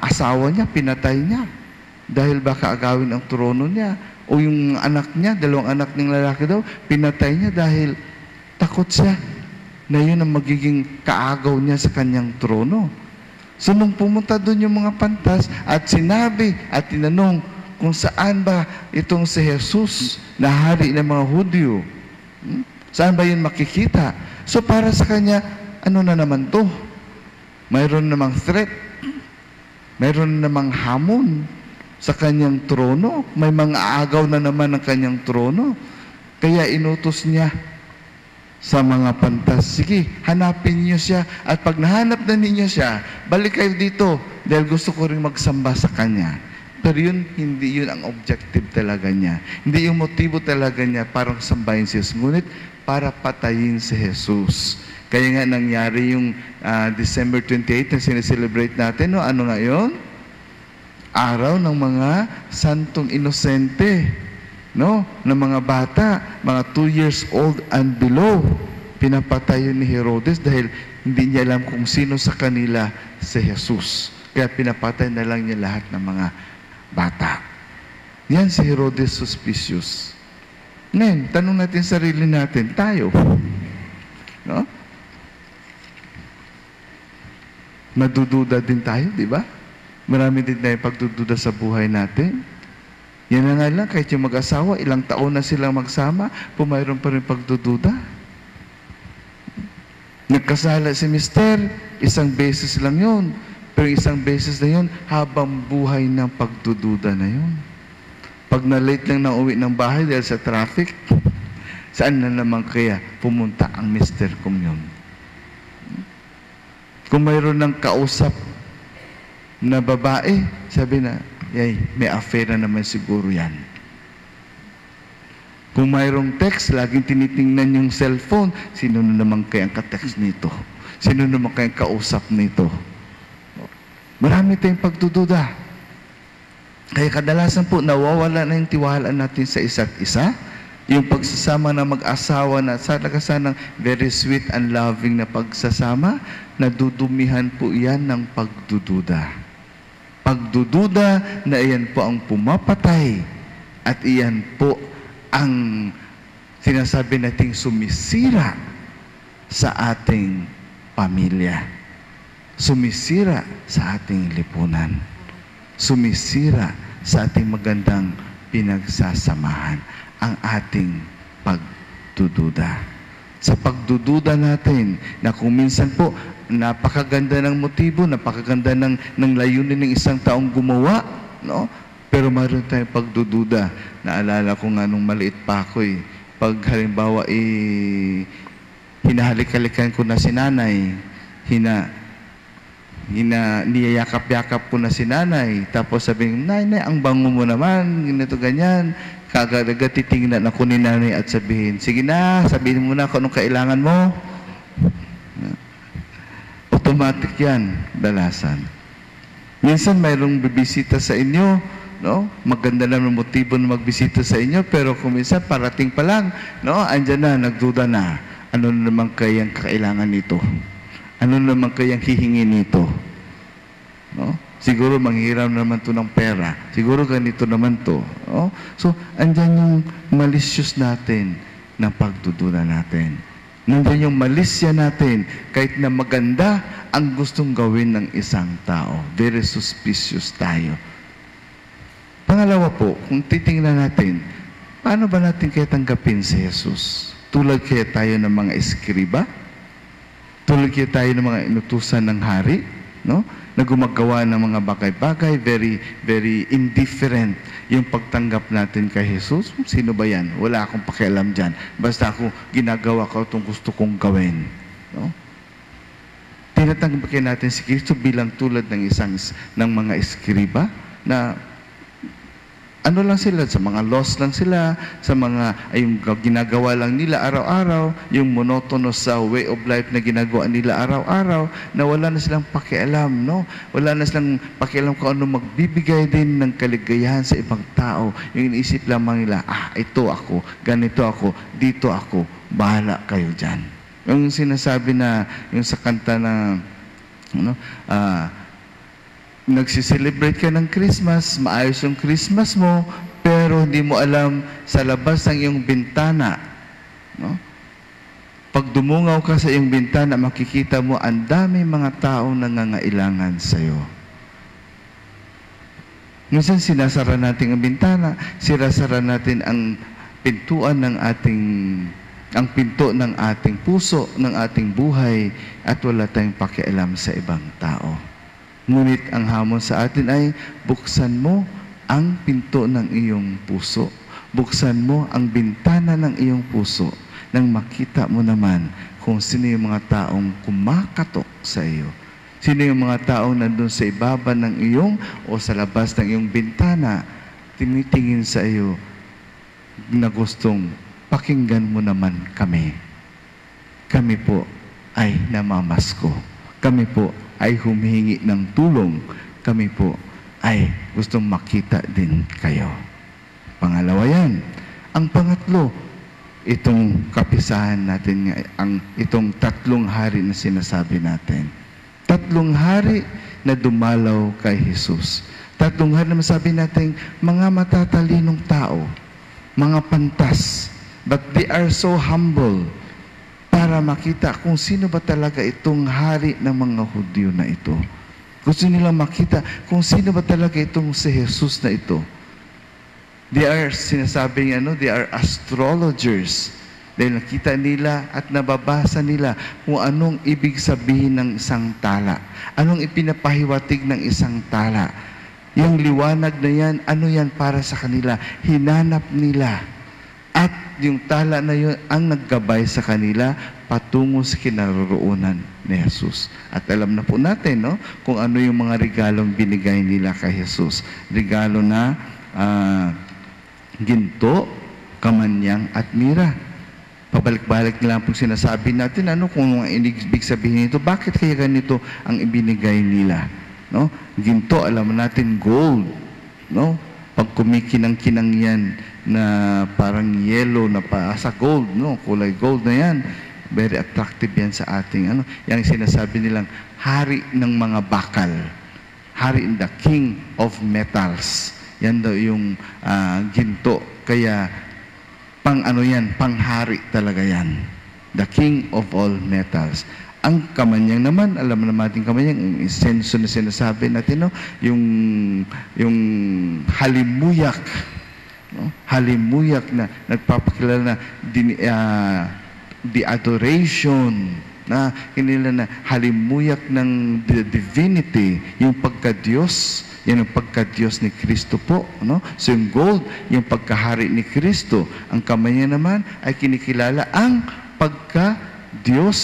asawa niya, pinatay niya. Dahil baka agawin ang trono niya. O yung anak niya, 2 anak ng lalaki daw, pinatay niya dahil takot siya na yun ang magiging kaagaw niya sa kanyang trono. So nung pumunta doon yung mga pantas at sinabi at tinanong kung saan ba itong si Jesus na hari ng mga Hudyo, saan ba yun makikita? So para sa kanya, ano na naman to? Mayroon namang threat, mayroon namang hamon sa kanyang trono, may mga aagaw na naman ng kanyang trono. Kaya inutos niya sa mga pantas, sige, hanapin niyo siya, at pag nahanap na ninyo siya, balik kayo dito dahil gusto ko rin magsamba sa kanya. Pero yun, hindi yun ang objective talaga niya. Hindi yung motibo talaga niya parang sambahin si Jesus, ngunit para patayin si Jesus. Kaya nga nangyari yung December 28 na sineselebrate natin, no? Ano nga yun? Araw ng mga santong inosente, no? Ng mga bata, mga 2 years old and below. Pinapatay ni Herodes dahil hindi niya alam kung sino sa kanila si Jesus. Kaya pinapatay na lang niya lahat ng mga bata. Yan si Herodes suspicious. Ngayon, tanong natin sarili natin, tayo, no? Madududa din tayo, di ba? Marami din tayong pagdududa sa buhay natin. Yan na nga lang, kahit yung mag-asawa, ilang taon na silang magsama, pumayroon pa rin pagdududa. Nagkasala si mister, 1 beses lang yun. Pero 1 beses na yun, habang buhay ng pagdududa na yun. Pag na-late lang na uwi ng bahay dahil sa traffic, saan na naman kaya pumunta ang mister kong yun? Kung mayroon ng kausap na babae, sabi na, yay, may affair na naman siguro yan. Kung mayroong text, laging tinitingnan yung cellphone, sino na naman kayang ka-text nito? Sino naman kayang kausap nito? Marami tayong pagdududa. Kaya kadalasan po, nawawala na yung tiwala natin sa isa't isa. Yung pagsasama na mag-asawa na talaga sanang very sweet and loving na pagsasama, nadudumihan po yan ng pagdududa. Pagdududa na iyan po ang pumapatay at iyan po ang sinasabi nating sumisira sa ating pamilya. Sumisira sa ating lipunan. Sumisira sa ating magandang pinagsasamahan. Ang ating pagdududa. Sa pagdududa natin na kung minsan po napakaganda ng motibo, napakaganda ng layunin ng isang taong gumawa, no? Pero mayroon tayong pagdududa. Naalala ko nga nung maliit pa ako pag halimbawa hinahalik-halikan ko na si nanay, niyayakap-yakap ko na si nanay, tapos sabihin, nay, ang bango mo naman, ganito, ganyan. Kagad-agad titingnan ako ni nanay at sabihin, sige na, sabihin mo na kung anong kailangan mo. Automatic yan, dalasan. Minsan mayroong bibisita sa inyo, no? Maganda lang ng motibo na magbisita sa inyo, pero kung minsan parating pa lang, no? Andyan na, nagduda na. Ano naman kayang kakailangan nito? Ano naman kayang hihingin nito? No? Siguro manghiram naman to ng pera. Siguro ganito naman to. No? So, andyan yung malicious natin na pagdududa natin. Nandiyan yung malisya natin, kahit na maganda ang gustong gawin ng isang tao. Very suspicious tayo. Pangalawa po, kung titingnan natin, paano ba natin kaya tanggapin si Jesus? Tulad kaya tayo ng mga eskriba? Tulad kaya tayo ng mga inutusan ng hari? No? Na gumagawa ng mga bagay-bagay, very, very indifferent yung pagtanggap natin kay Jesus. Sino ba yan? Wala akong pakialam dyan. Basta ako ginagawa ko itong gusto kong gawin. No? Tinatanggap natin si Kristo bilang tulad ng mga eskriba na ano lang sila, sa mga laws lang sila, sa mga yung ginagawa lang nila araw-araw, yung monotonous sa way of life na ginagawa nila araw-araw, na wala na silang pakialam, no? Wala na silang pakialam kung ano magbibigay din ng kaligayahan sa ibang tao. Yung iniisip lamang nila, ito ako, ganito ako, dito ako, bahala kayo dyan. Yung sinasabi na, yung sa kanta na, nagsiselebrate ka ng Christmas, maayos yung Christmas mo, pero hindi mo alam sa labas ng iyong bintana. No? Pag dumungaw ka sa iyong bintana, makikita mo ang dami mga taong nangangailangan sa iyo. Minsan sinasara natin ang bintana, sinasara natin ang pintuan ng ang pinto ng ating puso, ng ating buhay, at wala tayong pakialam sa ibang tao. Ngunit ang hamon sa atin ay buksan mo ang pinto ng iyong puso. Buksan mo ang bintana ng iyong puso nang makita mo naman kung sino yung mga taong kumakatok sa iyo. Sino yung mga taong nandun sa ibaba ng iyong o sa labas ng iyong bintana, tinitingin sa iyo na gustong pakinggan mo naman kami. Kami po ay namamasko. Kami po ay humihingi ng tulong. Kami po ay gustong makita din kayo. Pangalawa yan. Ang pangatlo, itong kapisahan natin, itong 3 hari na sinasabi natin. 3 hari na dumalaw kay Jesus. 3 hari na masabi natin, mga matatalinong tao, mga pantas, but they are so humble, para makita kung sino ba talaga itong hari ng mga Hudyo na ito. Gusto nilang makita kung sino ba talaga itong si Jesus na ito. They are, sinasabing they are astrologers. Dahil nakita nila at nababasa nila kung anong ibig sabihin ng isang tala. Anong ipinapahiwatig ng isang tala. Yung liwanag na yan, ano yan para sa kanila? Hinanap nila. At yung tala na yun ang naggabay sa kanila patungo sa kinaroroonan ni Jesus. At alam na po natin, no, kung ano yung mga regalong binigay nila kay Jesus. Regalo na ginto, kamanyang at mira. Pabalik-balik lang po sinasabi natin, kung ang ibig sabihin nito, bakit kaya ganito ang ibinigay nila? No? Ginto, alam natin, gold. No? Pag kumikinang-kinang yan, na parang yellow na sa gold, no? Kulay gold na yan. Very attractive yan sa ating, yung sinasabi nilang hari ng mga bakal. Hari, the king of metals. Yan daw yung ginto. Kaya, panghari talaga yan. The king of all metals. Ang kamanyang naman, alam naman natin kamanyang, yung insenso na sinasabi natin, no? Yung halimuyak. No? Halimuyak na nagpapakilala na the adoration na kinila na halimuyak ng divinity, yung pagka-Diyos, yan ang pagka-Diyos ni Kristo po. No? So yung gold, yung pagkahari ni Kristo. Ang kamay niya naman ay kinikilala ang pagka-Diyos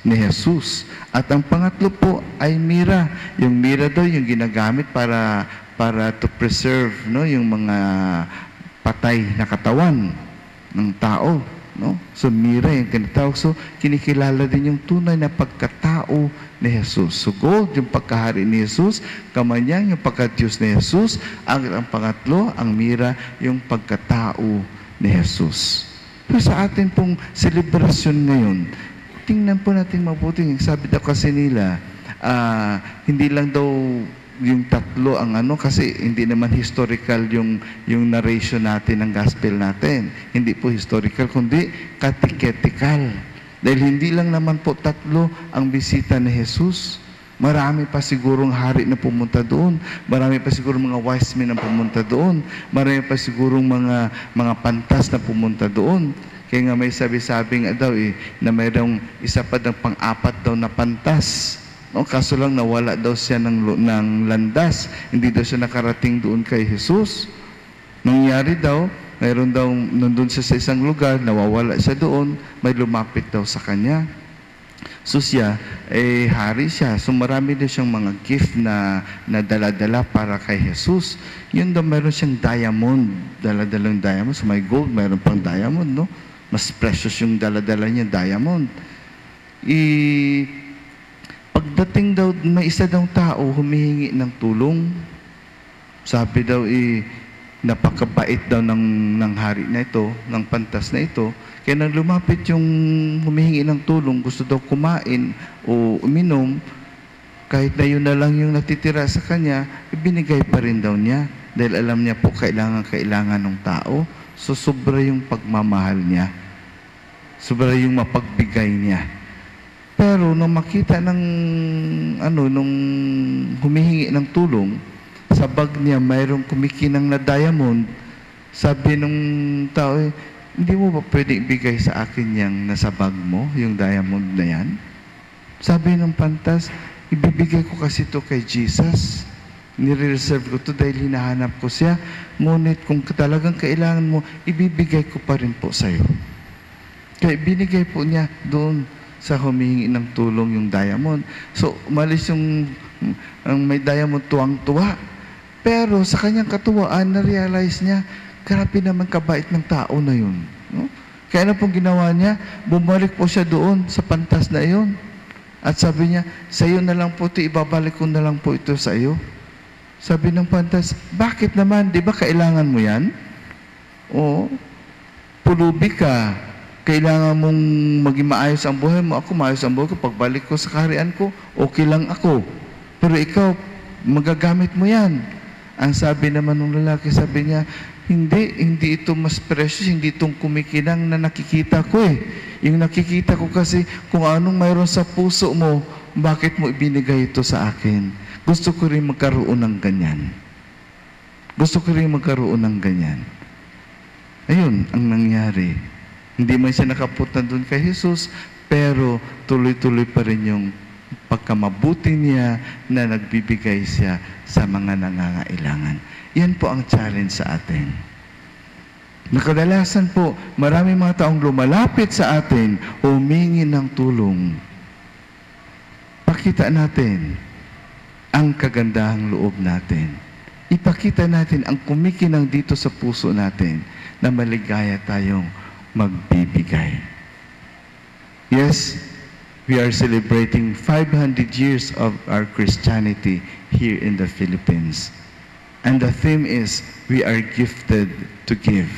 ni Jesus. At ang pangatlo po ay mira. Yung mira daw yung ginagamit para to preserve, no, yung mga patay na katawan ng tao, no? So mira yung tinatawag. So kinikilala din yung tunay na pagkatao ni Jesus. So gold yung pagkahari ni Jesus, kamanyang yung pagka-Diyos ni Jesus, ang pangatlo, ang mira yung pagkatao ni Jesus. So sa atin pong selebrasyon ngayon, tingnan po natin mabuti. Sabi daw kasi nila, hindi lang daw yung 3 ang kasi hindi naman historical yung narration natin ng gospel natin. Hindi po historical, kundi catechetikal. Dahil hindi lang naman po 3 ang bisita ni Jesus. Marami pa sigurong hari na pumunta doon. Marami pa sigurong mga wise men na pumunta doon. Marami pa sigurong mga pantas na pumunta doon. Kaya nga may sabi-sabing daw na mayroong isa pa ng pang-4 daw na pantas. No, kaso lang nawala daw siya ng landas. Hindi daw siya nakarating doon kay Jesus. Nangyari daw, mayroon daw nandun siya sa isang lugar, nawawala siya doon, may lumapit daw sa kanya. So siya hari siya. So marami din siyang mga gift na dala-dala para kay Jesus. Yun daw, meron siyang diamond, dala-dalang diamond. So may gold, meron pang diamond, no? Mas precious yung dala-dala niya, diamond. Pagdating daw, may isa daw tao humihingi ng tulong. Sabi daw, napakabait daw ng hari na ito, ng pantas na ito. Kaya nang lumapit yung humihingi ng tulong, gusto daw kumain o uminom, kahit na yun na lang yung natitira sa kanya, ibinigay pa rin daw niya. Dahil alam niya po, kailangan ng tao. So, sobra yung pagmamahal niya. Sobra yung mapagbigay niya. Pero, nung makita nung humihingi ng tulong, sa bag niya, mayroong kumikinang na diamond. Sabi nung tao, hindi mo ba pwede ibigay sa akin yung nasa bag mo, yung diamond na yan? Sabi ng pantas, ibibigay ko kasi ito kay Jesus. Nire-reserve ko ito dahil hinahanap ko siya. Ngunit kung talagang kailangan mo, ibibigay ko pa rin po sa'yo. Kaya binigay po niya doon sa humihingi ng tulong yung diamond. So, umalis yung may diamond, tuwang-tuwa. Pero sa kanyang katuwaan, na-realize niya, grabe naman kabait ng tao na yun. No? Kaya ano pong ginawa niya? Bumalik po siya doon sa pantas na iyon. At sabi niya, sa iyo na lang po ito, ibabalik ko na lang po ito sa iyo. Sabi ng pantas, bakit naman? Di ba kailangan mo yan? O, pulubi ka. Kailangan mong maging maayos ang buhay mo. Ako, maayos ang buhay ko. Pagbalik ko sa kaharian ko, okay lang ako. Pero ikaw, magagamit mo yan. Ang sabi naman ng lalaki, sabi niya, hindi ito mas precious, hindi itong kumikinang na nakikita ko eh. Yung nakikita ko kasi kung anong mayroon sa puso mo, bakit mo ibinigay ito sa akin? Gusto ko rin magkaroon ng ganyan. Gusto ko rin magkaroon ng ganyan. Ayun ang nangyari. Hindi man siya nakapunta doon kay Jesus, pero tuloy-tuloy pa rin yung pagkamabuti niya na nagbibigay siya sa mga nangangailangan. Yan po ang challenge sa atin. Nakadalasan po, marami mga taong lumalapit sa atin, humingi ng tulong. Pakita natin ang kagandahang loob natin. Ipakita natin ang kumikinang dito sa puso natin na maligaya tayong magbibigay. Yes, we are celebrating 500 years of our Christianity here in the Philippines. And the theme is, we are gifted to give.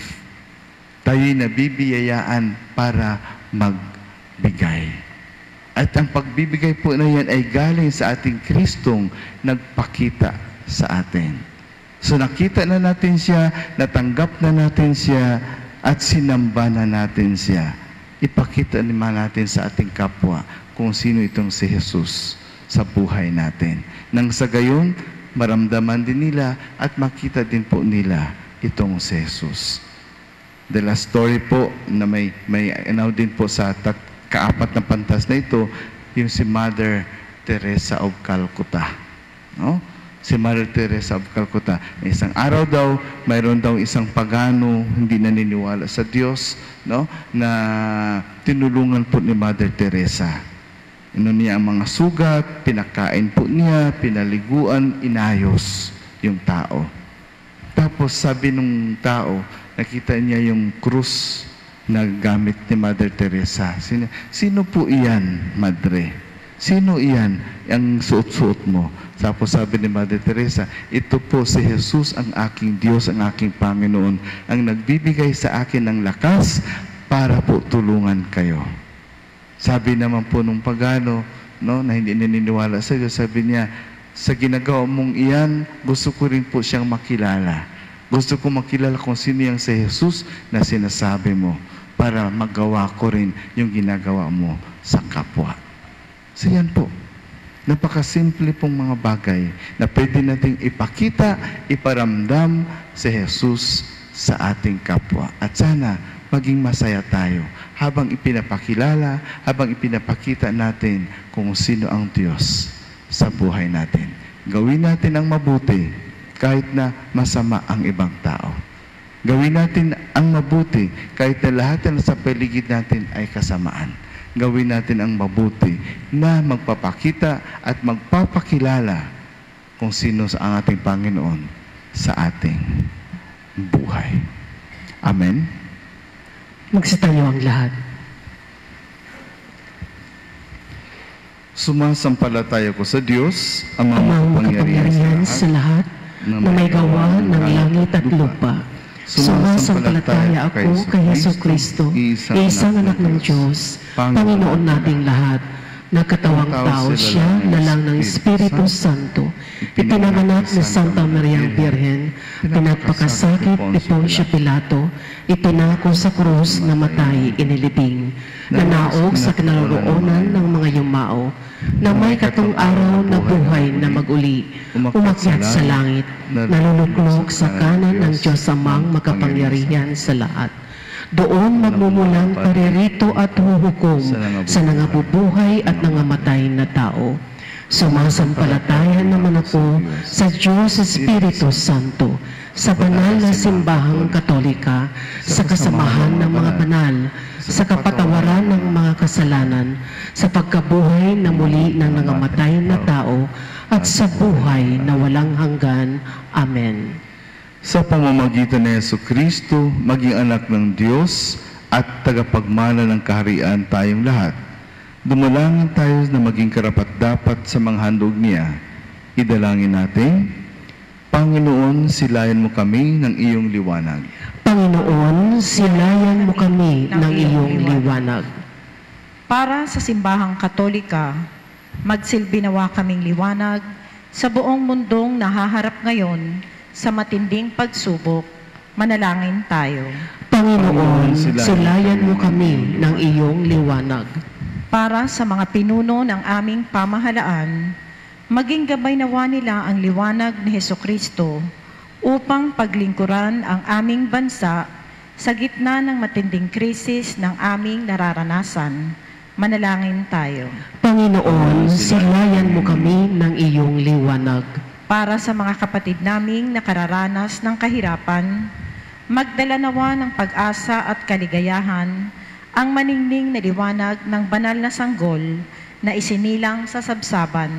Tayo'y nabibiyayaan para magbigay. At ang pagbibigay po na yan ay galing sa ating Kristong nagpakita sa atin. So nakita na natin siya, natanggap na natin siya, at sinamba na natin siya. Ipakita naman natin sa ating kapwa kung sino itong si Jesus sa buhay natin. Nang sa gayon, maramdaman din nila at makita din po nila itong si Jesus. The last story po na may anaw din po sa kaapat na pantas na ito, yung si Mother Teresa of Calcutta. No? Si Mother Teresa of Calcutta. Isang araw daw, mayroon daw isang pagano, hindi naniniwala sa Diyos, no? Na tinulungan po ni Mother Teresa. Niya ang mga sugat, pinakain po niya, pinaliguan, inayos yung tao. Tapos sabi nung tao, nakita niya yung krus na gamit ni Mother Teresa. Sino po iyan, Madre? Sino iyan ang suot-suot mo? Tapos sabi ni Mother Teresa, ito po si Jesus, ang aking Diyos, ang aking Panginoon, ang nagbibigay sa akin ng lakas para po tulungan kayo. Sabi naman po nung pagano, no, na hindi naniniwala sa Diyos, sabi niya, sa ginagawa mong iyan, gusto ko rin po siyang makilala. Gusto ko makilala kung sino yung si Jesus na sinasabi mo para magawa ko rin yung ginagawa mo sa kapwa. So yan po. Napakasimple pong mga bagay na pwede nating ipakita, iparamdam si Jesus sa ating kapwa. At sana maging masaya tayo habang ipinapakilala, habang ipinapakita natin kung sino ang Diyos sa buhay natin. Gawin natin ang mabuti kahit na masama ang ibang tao. Gawin natin ang mabuti kahit na lahat na sa paligid natin ay kasamaan. gawin natin ang mabuti na magpapakita at magpapakilala kung sino ang ating Panginoon sa ating buhay. Amen? Magsitayo ang lahat. Sumasampalataya ko sa Diyos, ang mga Amang makapangyarihan makapangyarihan sa lahat na may gawa ng langit at lupa. Sumasampalataya ako kay Jesucristo, isang anak ng Diyos, Panginoon nating lahat. Nagkatawang tao siya, lalang ng Espiritu Santo, ipinanganak ni Santa Mariang Birhen, pinagpakasakit ni Poncio Pilato, ipinako sa krus, namatay, inilibing, nanaog sa kinaroroonan ng mga yumao, na may katong araw na buhay na maguli, umakyat sa langit, naluluklok sa kanan ng Diyos Amang makapangyarihan sa lahat. Doon magmumulang paririto at huhukom sa nangabubuhay at nangamatay na tao. Sumasampalataya naman ako sa Diyos Espiritu Santo, sa banal na simbahang Katolika, sa kasamahan ng mga banal, sa kapatawaran ng mga kasalanan, sa pagkabuhay na muli ng nangamatay na tao, at sa buhay na walang hanggan. Amen. Sa pamamagitan ni Jesucristo, maging anak ng Diyos at tagapagmana ng kaharian tayong lahat. Dumalangin tayo na maging karapat-dapat sa mga handog niya. Idalangin natin, Panginoon, silayan mo kami ng iyong liwanag. Panginoon, silayan mo kami ng iyong liwanag. Para sa simbahang Katolika, magsilbi nawa kaming liwanag sa buong mundong nahaharap ngayon sa matinding pagsubok. Manalangin tayo. Panginoon, silayan mo kami ng iyong liwanag. Para sa mga pinuno ng aming pamahalaan, maging gabay nawa nila ang liwanag ni Hesukristo upang paglingkuran ang aming bansa sa gitna ng matinding krisis ng aming nararanasan. Manalangin tayo. Panginoon, silayan mo kami ng iyong liwanag. Para sa mga kapatid naming nakararanas ng kahirapan, magdala nawa ng pag-asa at kaligayahan ang maningning na liwanag ng banal na sanggol na isinilang sa sabsaban.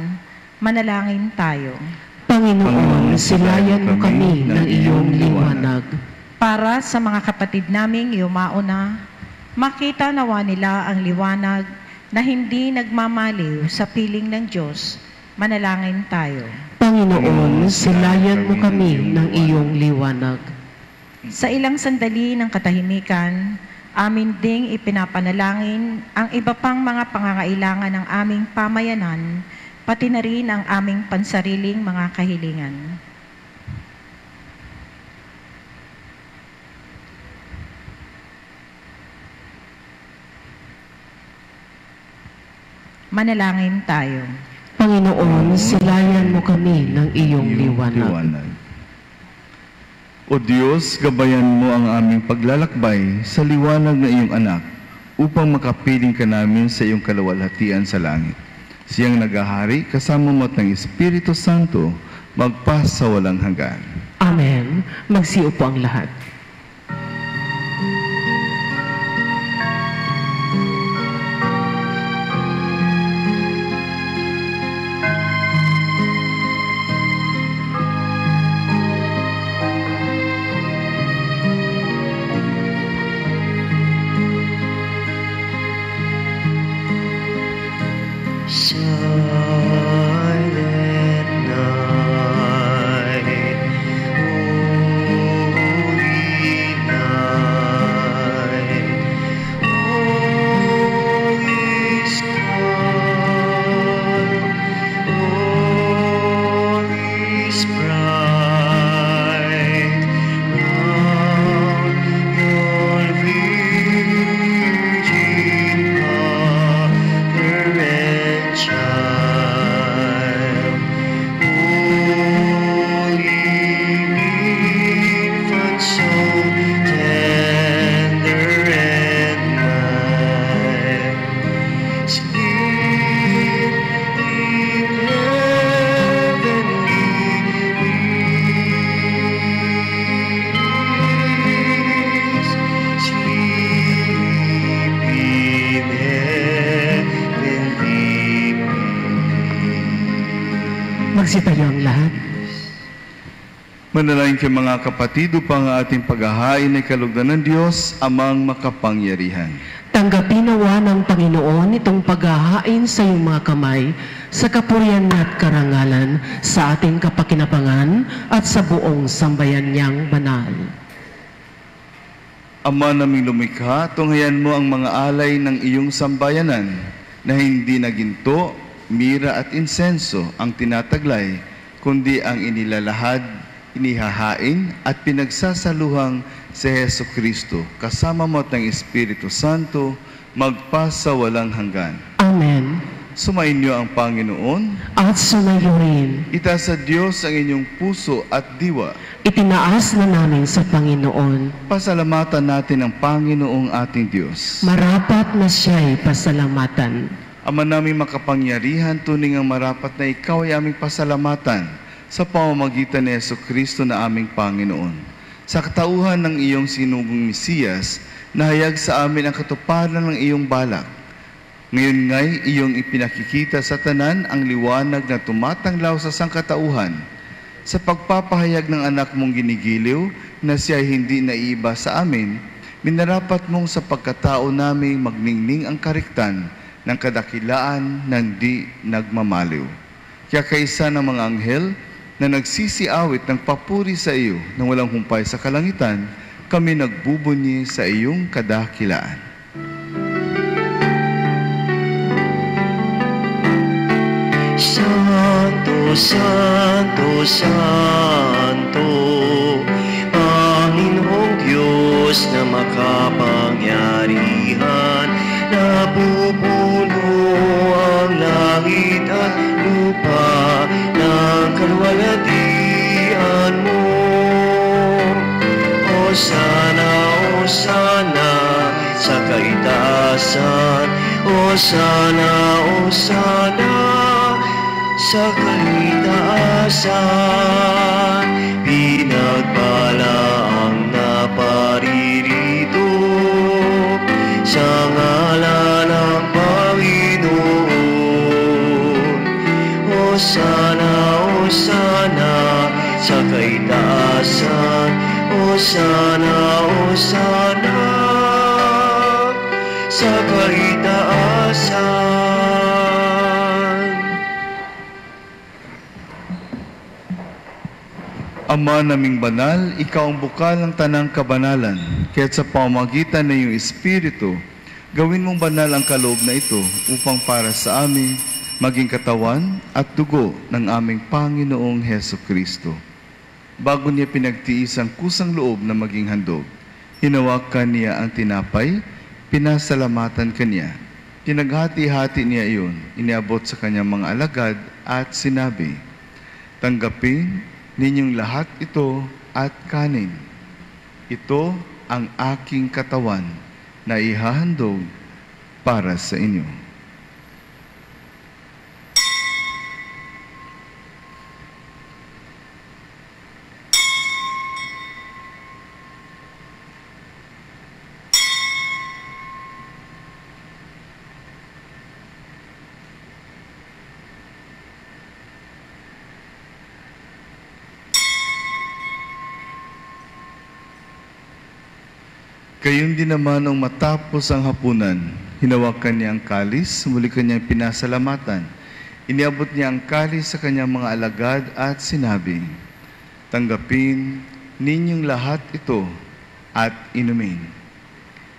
Manalangin tayo. Panginoon, silayan mo kami ng iyong liwanag. Para sa mga kapatid naming yumauna, makita nawa nila ang liwanag na hindi nagmamaliw sa piling ng Diyos. Manalangin tayo. Panginoon, silayan mo kami ng iyong liwanag. Sa ilang sandali ng katahimikan, amin ding ipinapanalangin ang iba pang mga pangangailangan ng aming pamayanan, pati na rin ang aming pansariling mga kahilingan. Manalangin tayo. Panginoon, silayan mo kami ng iyong liwanag. O Diyos, gabayan mo ang aming paglalakbay sa liwanag ng iyong anak upang makapiling ka namin sa iyong kaluwalhatian sa langit. Siyang naghahari kasama mo at ng Espiritu Santo magpas sa walang hanggan. Amen. Magsiupo ang lahat. Child. Magsitayo ang lahat. Manalangin kayo mga kapatid upang ang ating paghahain ay kalugdan ng Diyos, Amang makapangyarihan. Tanggapin nawa ng Panginoon itong paghahain sa iyong mga kamay sa kapurihan at karangalan sa ating kapakinabangan at sa buong sambayan niyang banal. Ama naming lumikha, tunghayan mo ang mga alay ng iyong sambayanan na hindi na ginto, mira at insenso ang tinataglay, kundi ang inilalahad, inihahain at pinagsasaluhang si Jesucristo, kasama mo at ng Espiritu Santo, magpasa walang hanggan. Amen. Sumainyo ang Panginoon. At sumayo rin. Itaas sa Diyos ang inyong puso at diwa. Itinaas na namin sa Panginoon. Pasalamatan natin ang Panginoong ating Diyos. Marapat na siya'y pasalamatan. Ama naming makapangyarihan, tuning ang marapat na ikaw ay aming pasalamatan sa pamamagitan ni Jesucristo na aming Panginoon. Sa katauhan ng iyong sinugong Mesiyas, nahayag sa amin ang katuparan ng iyong balak. Ngayon nga'y iyong ipinakikita sa tanan ang liwanag na tumatanglaw sa sangkatauhan. Sa pagpapahayag ng anak mong ginigiliw na siya hindi naiiba sa amin, minarapat mong sa pagkatao naming magningning ang kariktan ng kadakilaan ng di nagmamaliw. Kaya kaisa ng mga anghel na nagsisiawit ng papuri sa iyo nang walang humpay sa kalangitan, kami nagbubunyi sa iyong kadakilaan. Santo, Santo, Santo, Panginoong Diyos na makapangyarihan, napupuno ang langit at lupa ng kaluwalhatian mo. Hosana, Hosana sa kaitaasan, Hosana, Hosana sa kaitaasan, pinagpala ang naparirito sa ngalan ng Panginoon. Hosana, Hosana sa kaitaasan, Hosana, Hosana sa kaitaasan. Ama naming banal, ikaw ang bukal ng tanang kabanalan, kaya't sa pamamagitan ng iyong Espiritu, gawin mong banal ang kaloob na ito upang para sa amin maging katawan at dugo ng aming Panginoong Jesucristo. Bago niya pinagtiis ang kusang loob na maging handog, hinawakan niya ang tinapay, pinasalamatan kaniya. Pinaghati-hati niya iyon, iniabot sa kanyang mga alagad at sinabi, "Tanggapin ninyong lahat ito at kanin. Ito ang aking katawan na ihahandog para sa inyo." Gayon din naman nung matapos ang hapunan, hinawakan niya ang kalis, muli kanyang pinasalamatan. Iniabot niya ang kalis sa kanyang mga alagad at sinabi, "Tanggapin ninyong lahat ito at inumin.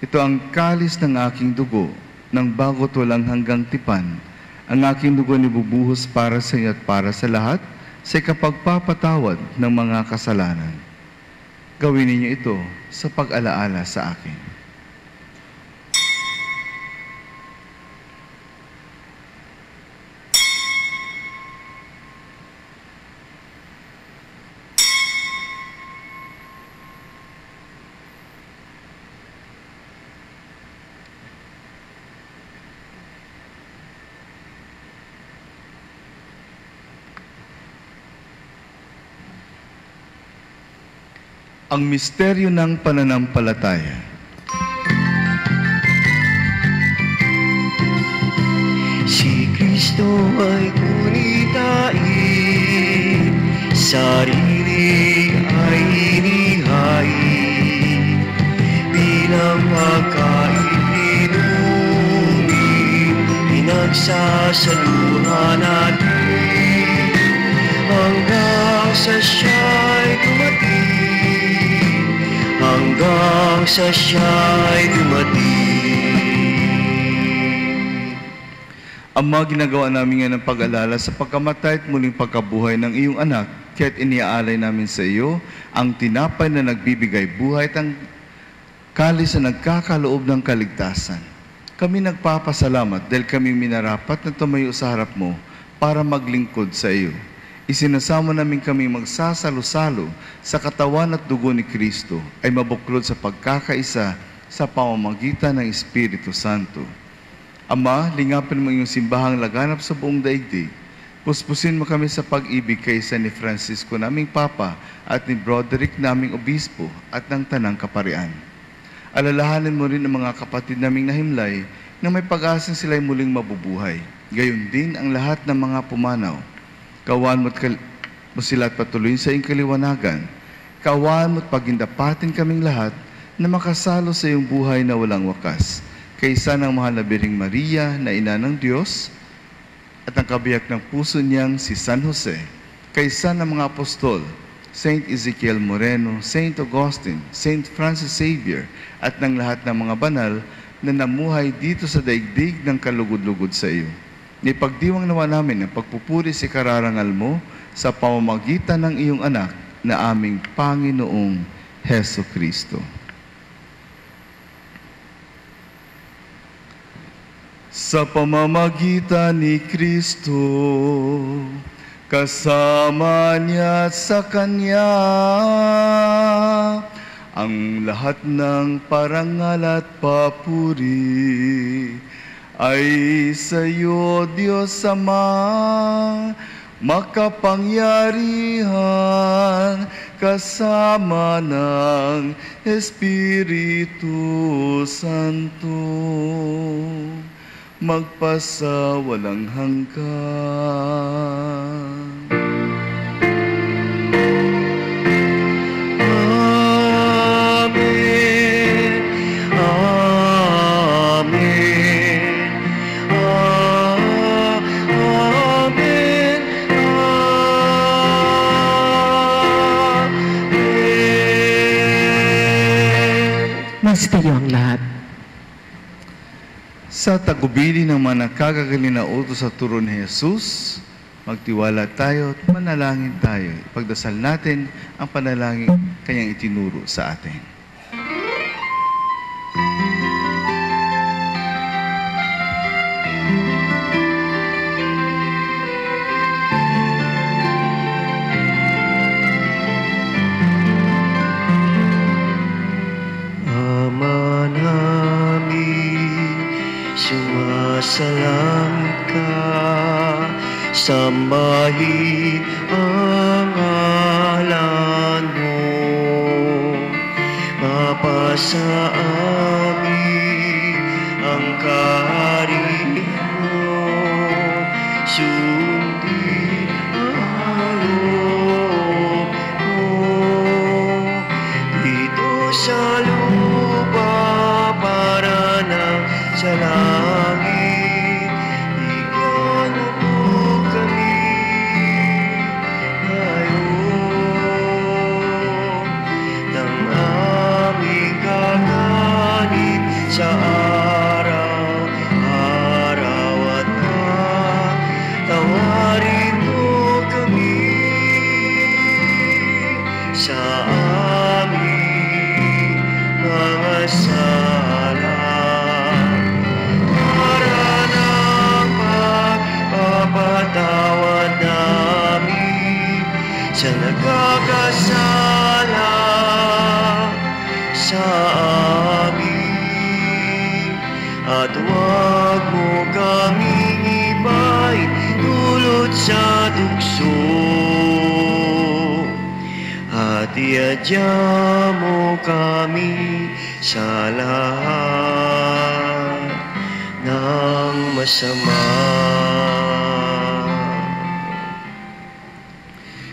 Ito ang kalis ng aking dugo, ng bago't walang hanggang tipan. Ang aking dugo nibubuhos para sa inyo at para sa lahat, sa ikapagpapatawad ng mga kasalanan. Gawin ninyo ito sa pag-alaala sa akin." Ang misteryo ng pananampalataya. Si Kristo ay kunitain sarili ay inihain bilang pagkain-inumin, pinagsasaluhan natin hanggang sa siya'y dumating, hanggang sa siya'y dumating. Ama, ginagawa namin ngayon ng pag-alala sa pagkamatay at muling pagkabuhay ng iyong anak, kaya't iniaalay namin sa iyo ang tinapay na nagbibigay buhay at ang kalis na nagkakaloob ng kaligtasan. Kami nagpapasalamat dahil kami minarapat na tumayo sa harap mo para maglingkod sa iyo. Isinasama namin kami magsasalo-salo sa katawan at dugo ni Kristo ay mabuklod sa pagkakaisa sa pamamagitan ng Espiritu Santo. Ama, lingapin mo iyong simbahang laganap sa buong daigdig. Puspusin mo kami sa pag-ibig kaysa ni Francisco naming Papa at ni Broderick naming Obispo at ng Tanang Kaparian. Alalahanin mo rin ang mga kapatid naming nahimlay na may pag-asang sila'y muling mabubuhay. Gayon din ang lahat ng mga pumanaw. Kawan mo sila at patuloy sa iyong kaliwanagan. Kawan mo at pagindapatin kaming lahat na makasalo sa iyong buhay na walang wakas. Kaysa ng mahal na Biring Maria na ina ng Diyos at ang kabiyak ng puso niyang si San Jose, kaysa ng mga apostol, Saint Ezekiel Moreno, Saint Augustine, Saint Francis Xavier, at ng lahat ng mga banal na namuhay dito sa daigdig ng kalugod-lugod sa iyo. Ipagdiwang nawa namin ang pagpupuri sa kararangal mo sa pamamagitan ng iyong anak na aming Panginoong Heso Kristo. Sa pamamagitan ni Kristo, kasama niya at sa Kanya, ang lahat ng parangal at papuri ay sa iyo, Diyos Ama, makapangyarihan, kasama ng Espiritu Santo, magpasawalang hanggan. Amen. Amen. Amen. Amen. Magsitayo ang lahat. Sa tagubili ng mga nakagagaling na utos sa turo ni Jesus, magtiwala tayo at manalangin tayo. Ipagdasal natin ang panalangin kanyang itinuro sa atin. Ama namin, sumasalangit ka, sambahin ang ngalan mo, mapasa amin ang kaharian mo, sundin ang loob mo, dito sa lupa para na sa langit. Bigyan mo kami ngayon ng aming kakanin sa araw-araw, at tawarin mo kami sa aming mga sala, patawad namin sa nagkakasala sa amin, at huwag mo kaming iba'y dulot sa tukso, at iadya mo kami sa lahat ng masama.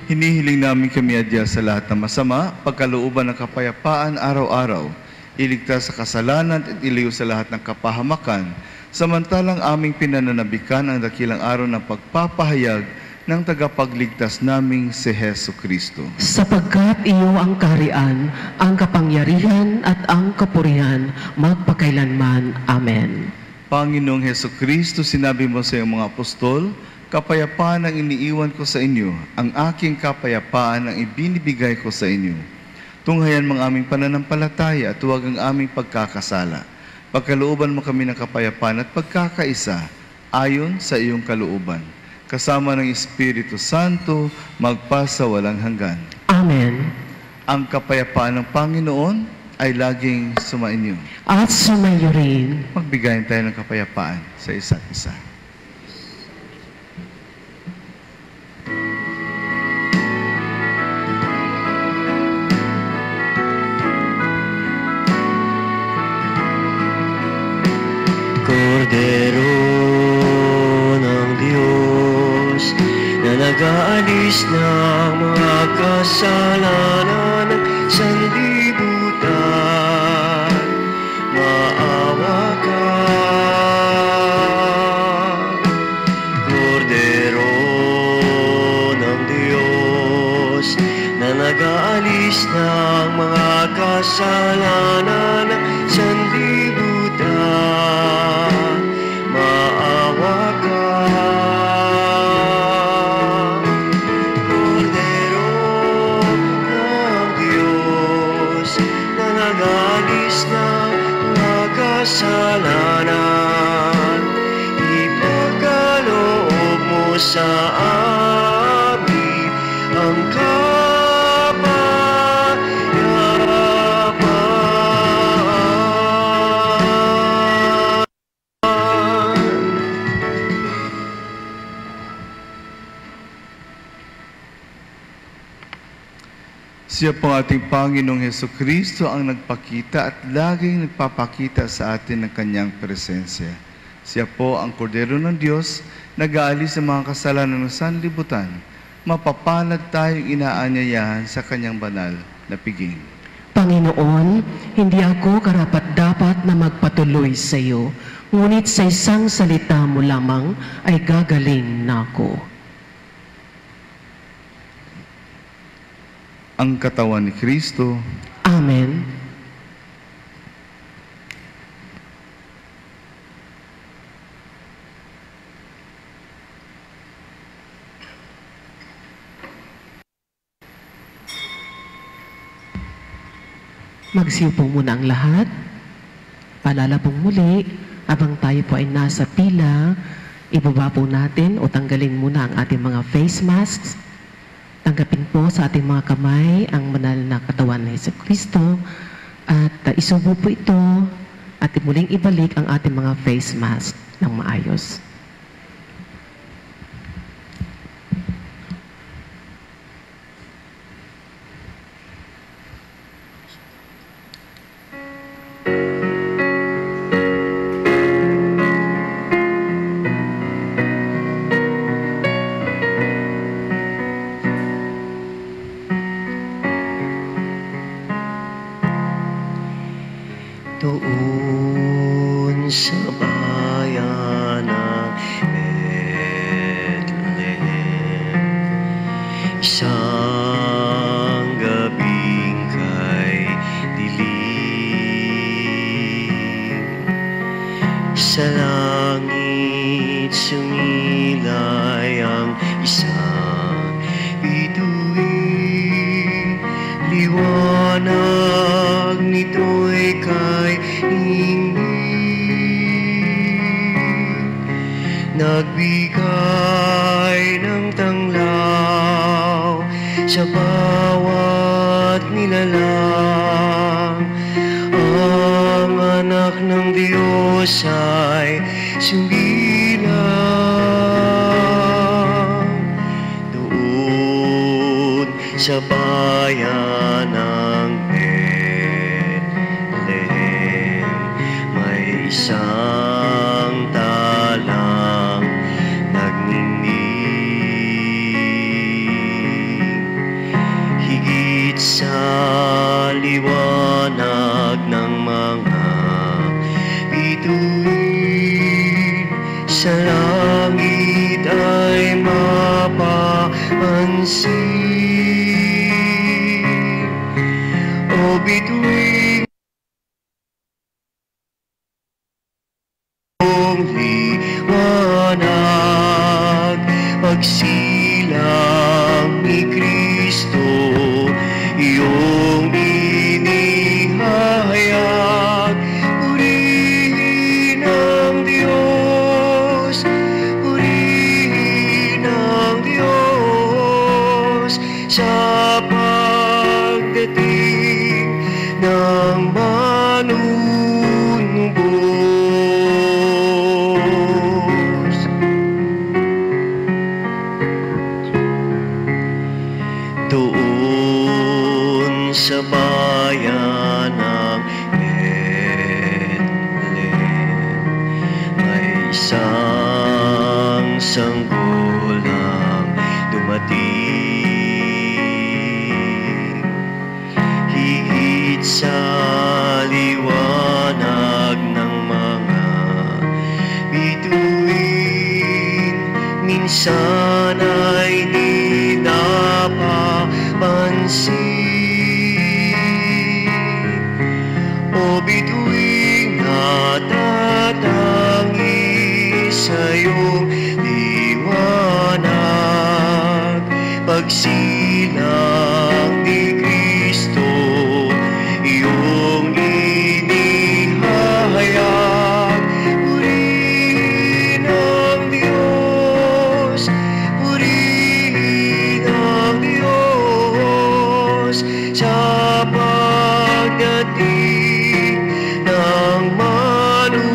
Hinihiling namin kami adya sa lahat ng masama, pagkalooban ng kapayapaan araw-araw, iligtas sa kasalanan at iliw sa lahat ng kapahamakan, samantalang aming pinananabikan ang dakilang araw ng pagpapahayag ng tagapagligtas naming si Hesu Kristo. Sapagkat iyo ang kaharian, ang kapangyarihan at ang kapurihan, magpakailanman. Amen. Panginoong Hesu Kristo, sinabi mo sa iyong mga apostol, kapayapaan ang iniiwan ko sa inyo, ang aking kapayapaan ang ibinibigay ko sa inyo. Tunghayan mga aming pananampalataya at huwag ang aming pagkakasala. Pagkalooban mo kami ng kapayapaan at pagkakaisa, ayon sa iyong kalooban. Kasama ng Espiritu Santo, magpasa walang hanggan. Amen. Ang kapayapaan ng Panginoon ay laging sumainyo. At sumayo rin. Magbigayin tayo ng kapayapaan sa isa't isa. Kordero ng Diyos na nag-aalis ng mga kasalanan ng sanlibutan, maawa ka. Kordero ng Diyos na nag-aalis ng mga kasalanan ng sanlibutan, maawa ka. Kordero ng Diyos na nag-alis ng mga kasalanan, ipagkaloob mo sa amin ang Siya po ating Panginoong Hesu Kristo ang nagpakita at laging nagpapakita sa atin ng kanyang presensya. Siya po ang Kordero ng Diyos, nag-aalis ng mga kasalanan ng sanlibutan. Mapapalad tayong inaanyayahan sa kanyang banal na piging. Panginoon, hindi ako karapat-dapat na magpatuloy sa iyo, ngunit sa isang salita mo lamang ay gagaling na ako. Ang katawan ni Kristo. Amen. Magsiupo muna ang lahat. Paalala pong muli, habang tayo po ay nasa pila, ibaba po natin o tanggalin muna ang ating mga face masks. Tanggapin po sa ating mga kamay ang banal na katawan ni Hesu Kristo at isubo po ito at muling ibalik ang ating mga face mask ng maayos. Doon sa bayan ng Bethlehem, isang gabing kay dilim, sa langit sumilay ang isang bituin, liwanag nito'y kay nagbigay ng tanglaw sa bawat nilalang. Ang anak ng Diyos ay sumilang doon sa bayan ng Bethlehem. May isang talang nagniningning, pansin. O bituin mong liwanag, pagsilang ni Kristo, iyong inihayag. Purihin ang Diyos, purihin ang Diyos, sa pagdating ng manunubos. Doon sa bayan ng Bethlehem, may isang sanggulang dumating. Higit sa liwanag ng mga bituin, minsan ay di napapansin. O bituin natatangi sa iyong liwanag, pagsilang ni Kristo, iyong inihahayag. Purihin ang Diyos, purihin ang Diyos, sa pagdating ng manunubos.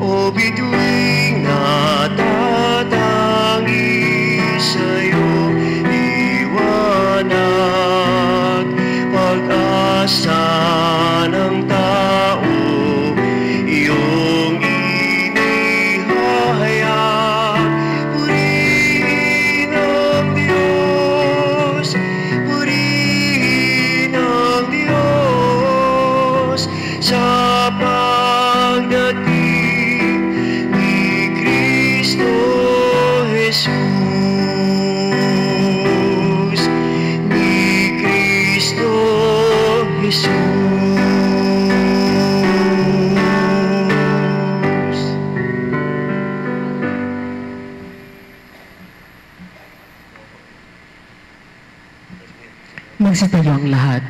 O bituin natatangi sa iyong liwanag, pag-asa ng tao, iyong inihahayag. Purihin ang Diyos, purihin ang Diyos, sa pagdating ni Kristo Jesus, ni Kristo Jesus. Magsitayo ang lahat.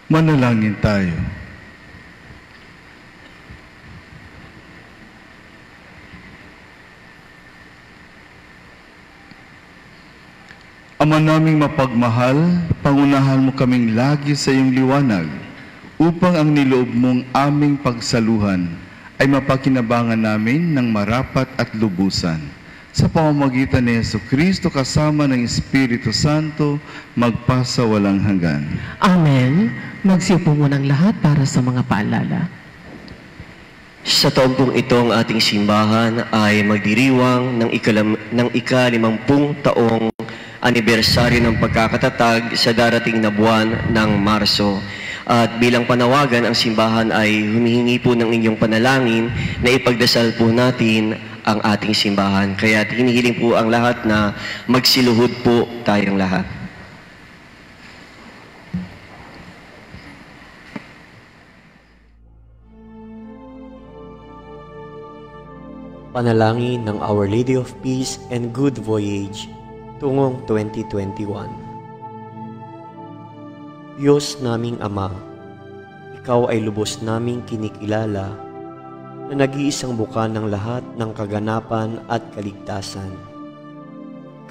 Manalangin tayo. Ama naming mapagmahal, pangunahan mo kaming lagi sa iyong liwanag, upang ang niloob mong aming pagsaluhan ay mapakinabangan namin ng marapat at lubusan. Sa pamamagitan ni Jesucristo kasama ng Espiritu Santo, magpasa walang hanggan. Amen. Magsiupo muna ang lahat para sa mga paalala. Sa taong pong ito ang ating simbahan ay magdiriwang ng ika-50 taong anibersaryo ng pagkakatatag sa darating na buwan ng Marso. At bilang panawagan, ang simbahan ay humihingi po ng inyong panalangin na ipagdasal po natin ang ating simbahan. Kaya hinihiling po ang lahat na magsiluhod po tayong lahat. Panalangin ng Our Lady of Peace and Good Voyage tungong 2021. Diyos naming Ama, Ikaw ay lubos naming kinikilala na nag-iisang buka ng lahat ng kaganapan at kaligtasan.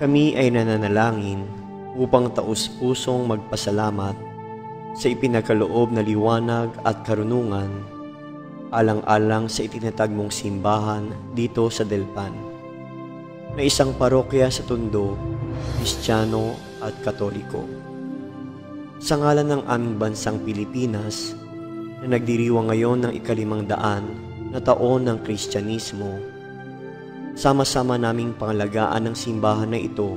Kami ay nananalangin upang taus-pusong magpasalamat sa ipinagkaloob na liwanag at karunungan alang-alang sa itinatag mong simbahan dito sa Delpan, na isang parokya sa Tondo, Kristiyano at Katoliko. Sa ngalan ng aming bansang Pilipinas, na nagdiriwang ngayon ng ika-500 na taon ng Kristyanismo, sama-sama naming pangalagaan ng simbahan na ito,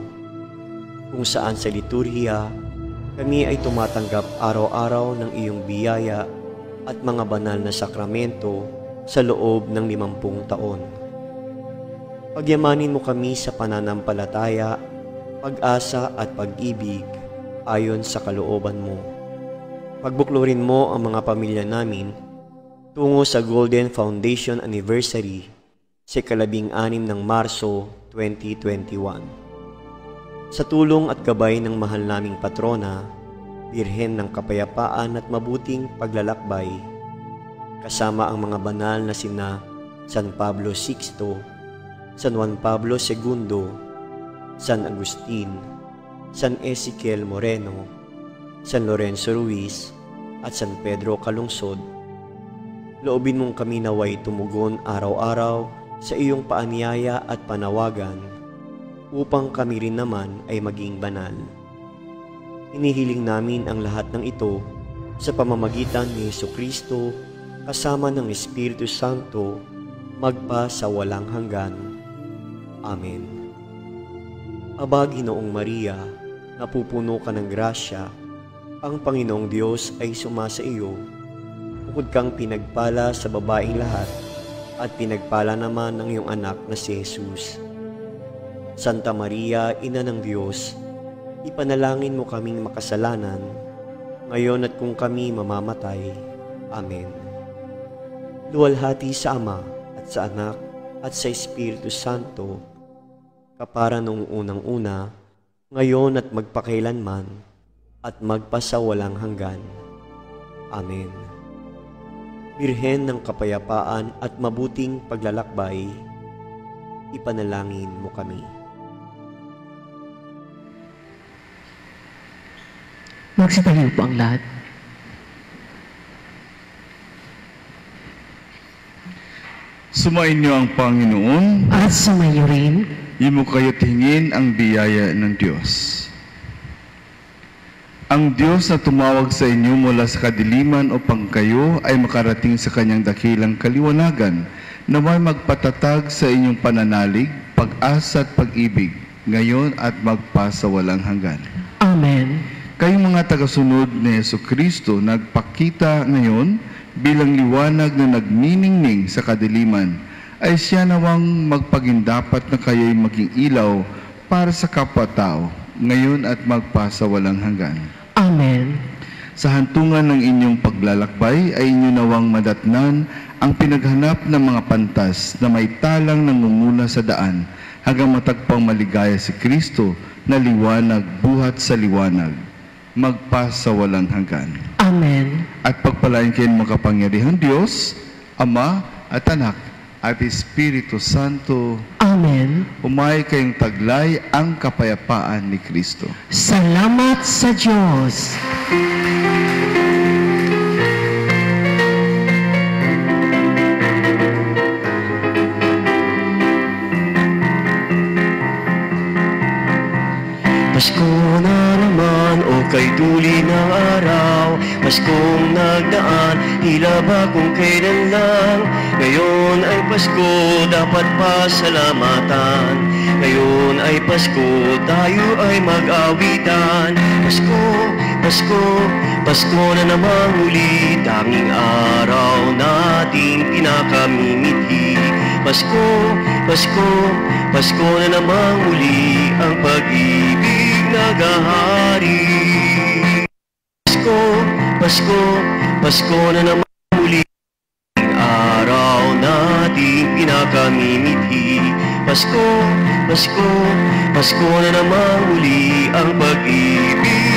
kung saan sa liturhiya, Kami ay tumatanggap araw-araw ng iyong biyaya at mga banal na sakramento sa loob ng 50 taon. Pagyamanin mo kami sa pananampalataya, pag-asa at pag-ibig ayon sa kalooban mo. Pagbuklurin mo ang mga pamilya namin tungo sa Golden Foundation Anniversary sa 16 ng Marso 2021. Sa tulong at gabay ng mahal naming patrona, Birhen ng Kapayapaan at Mabuting Paglalakbay, kasama ang mga banal na sina San Pablo VI, San Juan Pablo II, San Agustin, San Ezequiel Moreno, San Lorenzo Ruiz at San Pedro Calungsod, loobin mong kami naway tumugon araw-araw sa iyong paanyaya at panawagan upang kami rin naman ay maging banal. Hinihiling namin ang lahat ng ito sa pamamagitan ni Jesucristo kasama ng Espiritu Santo magpa sa walang hanggan. Amen. Aba, Ginoong Maria, napupuno ka ng grasya, ang Panginoong Diyos ay sumasa iyo. Bukod kang pinagpala sa babaeng lahat at pinagpala naman ng iyong anak na si Jesus. Santa Maria, Ina ng Diyos, ipanalangin mo kaming makasalanan, ngayon at kung kami mamamatay. Amen. Luwalhati sa Ama at sa Anak at sa Espiritu Santo, kapara noong unang-una, ngayon at magpakailanman, at magpasawalang hanggan. Amen. Birhen ng Kapayapaan at Mabuting Paglalakbay, ipanalangin mo kami. Magsitayo po ang lahat. Sumainyo ang Panginoon At sumayo rin. Imo kayo't hingin ang biyaya ng Diyos. Ang Diyos na tumawag sa inyo mula sa kadiliman upang kayo ay makarating sa kanyang dakilang kaliwanagan na may magpatatag sa inyong pananalig, pag-asa at pag-ibig, ngayon at magpasawalang hanggan. Amen. Kayong mga tagasunod ni Jesucristo nagpakita ngayon bilang liwanag na nagniningning sa kadiliman, ay siya nawang magpagindapat na kayo'y maging ilaw para sa kapwa-tao, ngayon at magpasawalang hanggan. Amen. Sa hantungan ng inyong paglalakbay ay inyo nawang madatnan ang pinaghanap ng mga pantas na may talang nangunguna sa daan hanggang matagpang maligaya si Kristo na liwanag buhat sa liwanag, magpasawalang hanggan. Amen. At pagpalain kayo ng makapangyarihang Diyos, Ama at Anak at Espiritu Santo. Amen. Umay kayong taglay ang kapayapaan ni Kristo. Salamat sa Diyos. Pasko na naman o kay duli ng araw, Paskong nagdaan, tila ba kung kailan lang. Ngayon ay Pasko, dapat pasalamatan. Ngayon ay Pasko, tayo ay mag-awitan. Pasko, Pasko, Pasko na naman muli, tanging araw nating pinakamimithi. Pasko, Pasko, Pasko na naman muli, ang pag-ibig naghahari. Pasko, Pasko, Pasko na naman muli, ang araw nating pinakamimithi. Pasko, Pasko, Pasko na naman muli, ang pag-ibig